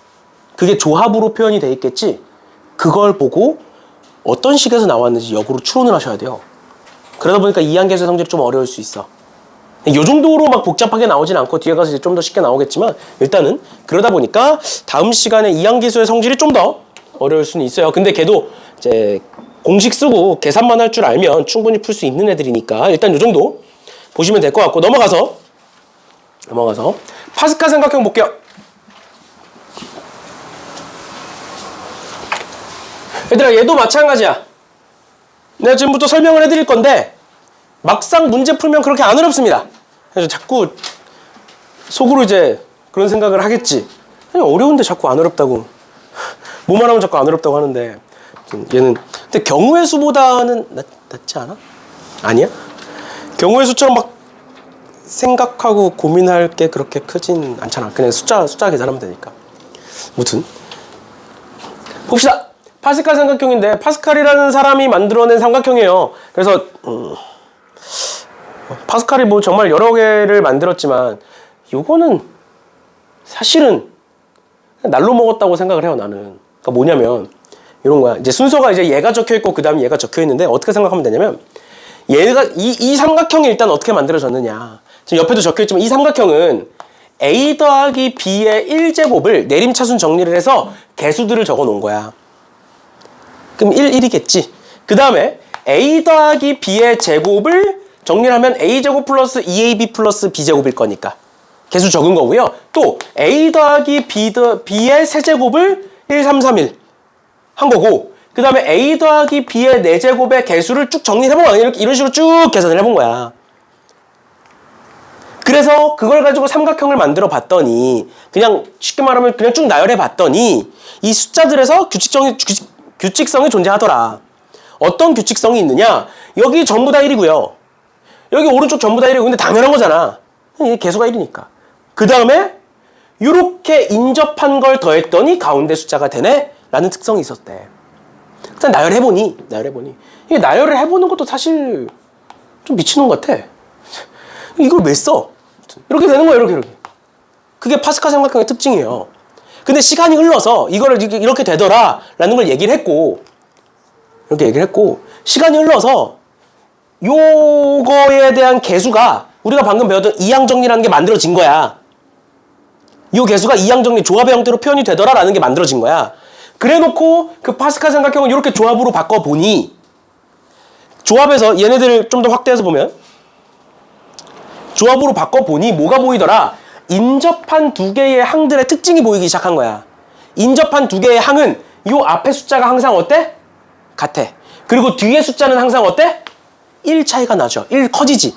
그게 조합으로 표현이 돼 있겠지? 그걸 보고 어떤 식에서 나왔는지 역으로 추론을 하셔야 돼요. 그러다 보니까 이항계수의 성질이 좀 어려울 수 있어. 이 정도로 막 복잡하게 나오진 않고 뒤에 가서 이제 좀 더 쉽게 나오겠지만, 일단은 그러다 보니까 다음 시간에 이항계수의 성질이 좀 더 어려울 수는 있어요. 근데 걔도 이제 공식 쓰고 계산만 할 줄 알면 충분히 풀 수 있는 애들이니까 일단 이 정도 보시면 될 것 같고, 넘어가서 파스칼 삼각형 볼게요. 얘들아, 얘도 마찬가지야. 내가 지금부터 설명을 해드릴 건데 막상 문제 풀면 그렇게 안 어렵습니다. 그래서 자꾸 속으로 이제 그런 생각을 하겠지. 아니, 어려운데 자꾸 안 어렵다고. 뭐만 하면 자꾸 안 어렵다고 하는데, 얘는 근데 경우의 수보다는 낫지 않아? 아니야? 경우의 수처럼 막 생각하고 고민할 게 그렇게 크진 않잖아. 그냥 숫자 계산하면 되니까. 무튼 봅시다. 파스칼 삼각형인데 파스칼이라는 사람이 만들어낸 삼각형이에요. 그래서 파스칼이 뭐 정말 여러 개를 만들었지만 요거는 사실은 날로 먹었다고 생각을 해요, 나는. 그러니까 뭐냐면 이런 거야. 이제 순서가 이제 얘가 적혀 있고 그 다음에 얘가 적혀 있는데 어떻게 생각하면 되냐면 얘가 이 삼각형이 일단 어떻게 만들어졌느냐. 지금 옆에도 적혀 있지만 이 삼각형은 a 더하기 b의 1제곱을 내림차순 정리를 해서 개수들을 적어 놓은 거야. 그럼 1이겠지. 그 다음에 a 더하기 b의 제곱을 정리를 하면 a제곱 플러스 2ab 플러스 b제곱일 거니까 개수 적은 거고요. 또 a 더하기 b의 세제곱을 1, 3, 3, 1 한 거고 그 다음에 a 더하기 b의 4제곱의 개수를 쭉 정리해본 거야. 이런 식으로 쭉 계산을 해본 거야. 그래서 그걸 가지고 삼각형을 만들어 봤더니 그냥 쉽게 말하면 그냥 쭉 나열해 봤더니 이 숫자들에서 규칙성이 존재하더라. 어떤 규칙성이 있느냐? 여기 전부 다 1이고요. 여기 오른쪽 전부 다 1이고 근데 당연한 거잖아. 이게 개수가 1이니까. 그 다음에 이렇게 인접한 걸 더했더니 가운데 숫자가 되네? 라는 특성이 있었대. 일단 나열해보니 이게 나열을 해보는 것도 사실 좀 미친놈 같아. 이걸 왜 써? 이렇게 되는 거예요. 이렇게. 그게 파스칼 삼각형의 특징이에요. 근데 시간이 흘러서 이거를 이렇게 되더라 라는 걸 얘기를 했고 이렇게 얘기를 했고 시간이 흘러서 요거에 대한 개수가 우리가 방금 배웠던 이항정리라는 게 만들어진 거야. 요 개수가 이항정리 조합의 형태로 표현이 되더라 라는 게 만들어진 거야. 그래놓고 그 파스칼 삼각형을 이렇게 조합으로 바꿔보니 조합에서 얘네들을 좀 더 확대해서 보면 조합으로 바꿔보니 뭐가 보이더라? 인접한 두 개의 항들의 특징이 보이기 시작한 거야. 인접한 두 개의 항은 요 앞에 숫자가 항상 어때? 같아. 그리고 뒤에 숫자는 항상 어때? 1 차이가 나죠. 1 커지지.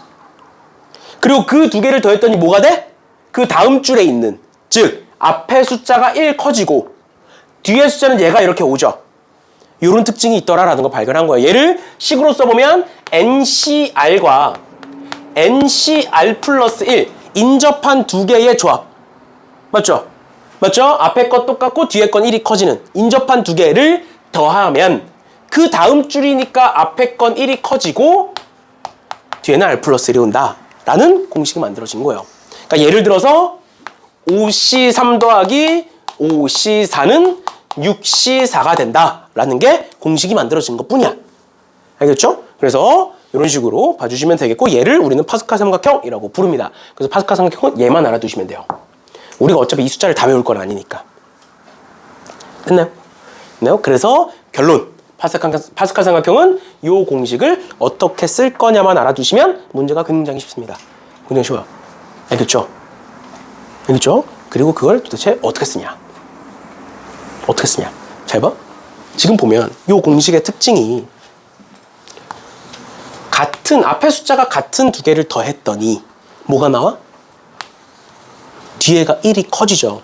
그리고 그 두 개를 더했더니 뭐가 돼? 그 다음 줄에 있는 즉 앞에 숫자가 1 커지고 뒤에 숫자는 얘가 이렇게 오죠. 이런 특징이 있더라라는 걸 발견한 거예요. 얘를 식으로 써보면 NCR과 NCR 플러스 1 인접한 두 개의 조합. 맞죠? 맞죠? 앞에 것 똑같고 뒤에 건 1이 커지는 인접한 두 개를 더하면 그 다음 줄이니까 앞에 건 1이 커지고 뒤에는 R 플러스 1이 온다 라는 공식이 만들어진 거예요. 그러니까 예를 들어서 5C3 더하기 5C4는 6C4가 된다 라는 게 공식이 만들어진 것 뿐이야. 알겠죠? 그래서 이런 식으로 봐주시면 되겠고 얘를 우리는 파스칼 삼각형이라고 부릅니다. 그래서 파스칼 삼각형은 얘만 알아두시면 돼요. 우리가 어차피 이 숫자를 다 외울 건 아니니까. 됐나요? 됐나요? 그래서 결론 파스칼 삼각형은 이 공식을 어떻게 쓸 거냐만 알아두시면 문제가 굉장히 쉽습니다. 굉장히 쉬워요. 알겠죠? 알겠죠? 그리고 그걸 도대체 어떻게 쓰냐? 어떻게 쓰냐? 잘 봐. 지금 보면 이 공식의 특징이 같은 앞에 숫자가 같은 두 개를 더했더니 뭐가 나와? 뒤에가 1이 커지죠.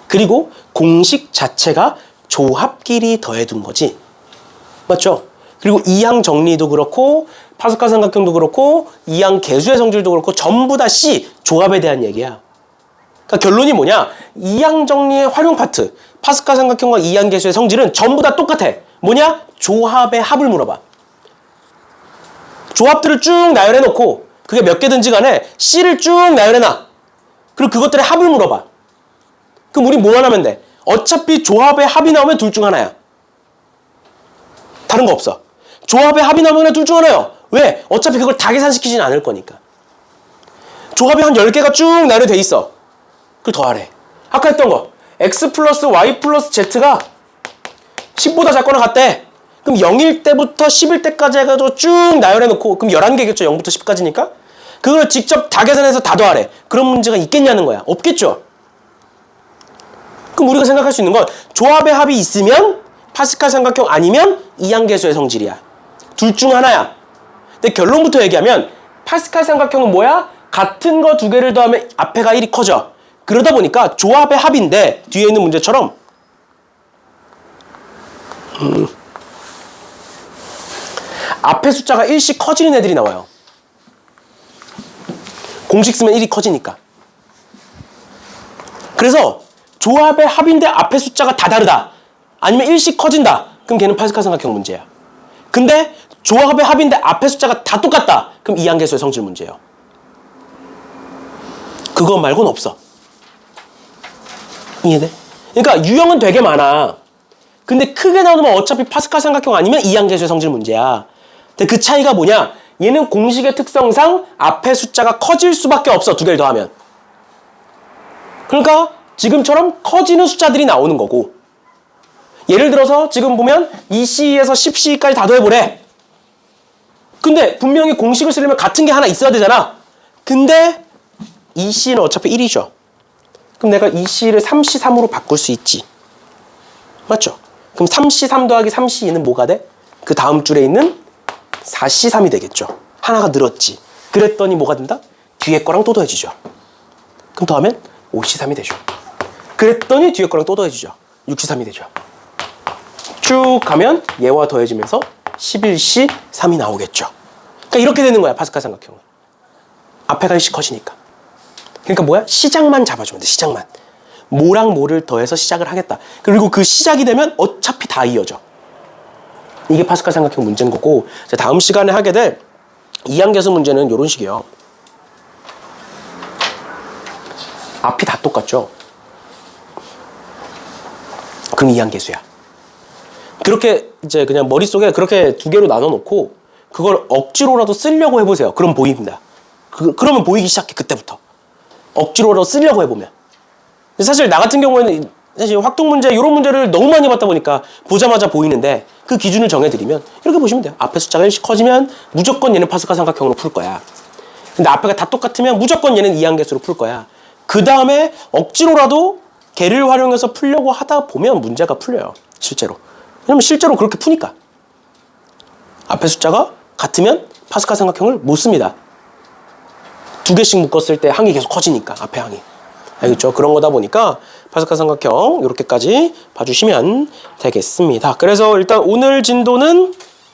그리고 공식 자체가 조합끼리 더해둔 거지. 맞죠? 그리고 이항 정리도 그렇고 파스칼 삼각형도 그렇고 이항 개수의 성질도 그렇고 전부 다 C 조합에 대한 얘기야. 그러니까 결론이 뭐냐? 이항 정리의 활용 파트 파스칼 삼각형과 이항 개수의 성질은 전부 다 똑같아. 뭐냐? 조합의 합을 물어봐. 조합들을 쭉 나열해놓고 그게 몇 개든지 간에 C를 쭉 나열해놔. 그리고 그것들의 합을 물어봐. 그럼 우리 뭐만 하면 돼? 어차피 조합의 합이 나오면 둘 중 하나야. 다른 거 없어. 조합의 합이 나오면 둘 중 하나요. 왜? 어차피 그걸 다 계산시키진 않을 거니까. 조합이 한 10개가 쭉 나열돼 있어. 그걸 더하래. 아까 했던 거 X 플러스 Y 플러스 Z가 10보다 작거나 같대. 그럼 0일 때부터 10일 때까지 해가지고 쭉 나열해놓고 그럼 11개겠죠. 0부터 10까지니까. 그걸 직접 다 계산해서 다 더하래. 그런 문제가 있겠냐는 거야. 없겠죠. 그럼 우리가 생각할 수 있는 건 조합의 합이 있으면 파스칼 삼각형 아니면 이항계수의 성질이야. 둘 중 하나야. 근데 결론부터 얘기하면 파스칼 삼각형은 뭐야? 같은 거 두 개를 더하면 앞에가 1이 커져. 그러다 보니까 조합의 합인데 뒤에 있는 문제처럼 앞에 숫자가 1씩 커지는 애들이 나와요. 공식 쓰면 1이 커지니까. 그래서 조합의 합인데 앞에 숫자가 다 다르다. 아니면 1씩 커진다. 그럼 걔는 파스칼 삼각형 문제야. 근데 조합의 합인데 앞에 숫자가 다 똑같다. 그럼 이항계수의 성질 문제예요. 그거 말고는 없어. 이해돼? 그러니까 유형은 되게 많아. 근데 크게 나오면 어차피 파스칼 삼각형 아니면 이항계수의 성질 문제야. 근데 그 차이가 뭐냐? 얘는 공식의 특성상 앞에 숫자가 커질 수밖에 없어. 두 개를 더하면. 그러니까 지금처럼 커지는 숫자들이 나오는 거고, 예를 들어서 지금 보면 2C에서 10C까지 다 더해보래. 근데 분명히 공식을 쓰려면 같은 게 하나 있어야 되잖아. 근데 2C는 어차피 1이죠. 그럼 내가 2C를 3C3으로 바꿀 수 있지. 맞죠? 그럼 3C3 더하기 3C2는 뭐가 돼? 그 다음 줄에 있는 4C3이 되겠죠. 하나가 늘었지. 그랬더니 뭐가 된다? 뒤에 거랑 또 더해지죠. 그럼 더하면 5C3이 되죠. 그랬더니 뒤에 거랑 또 더해지죠. 6C3이 되죠. 쭉 가면 얘와 더해지면서 11C3이 나오겠죠. 그러니까 이렇게 되는 거야, 파스칼 삼각형은. 앞에가 1씩 커지니까. 그러니까 뭐야? 시작만 잡아주면 돼, 시작만. 뭐랑 뭐를 더해서 시작을 하겠다. 그리고 그 시작이 되면 어차피 다 이어져. 이게 파스칼 삼각형 문제인 거고, 다음 시간에 하게 될 이항계수 문제는 이런 식이에요. 앞이 다 똑같죠? 그럼 이항계수야. 그렇게 이제 그냥 머릿속에 그렇게 두 개로 나눠 놓고 그걸 억지로라도 쓰려고 해보세요. 그럼 보입니다. 그러면 보이기 시작해, 그때부터. 억지로라도 쓰려고 해보면. 사실 나 같은 경우에는 사실 확통 문제 이런 문제를 너무 많이 봤다 보니까 보자마자 보이는데, 그 기준을 정해드리면 이렇게 보시면 돼요. 앞에 숫자가 1씩 커지면 무조건 얘는 파스칼 삼각형으로 풀 거야. 근데 앞에가 다 똑같으면 무조건 얘는 이항계수로 풀 거야. 그 다음에 억지로라도 걔를 활용해서 풀려고 하다 보면 문제가 풀려요, 실제로. 왜냐면 실제로 그렇게 푸니까. 앞에 숫자가 같으면 파스칼 삼각형을 못 씁니다. 두 개씩 묶었을 때 항이 계속 커지니까, 앞에 항이. 알겠죠? 그런 거다 보니까 파스칼 삼각형 이렇게까지 봐주시면 되겠습니다. 그래서 일단 오늘 진도는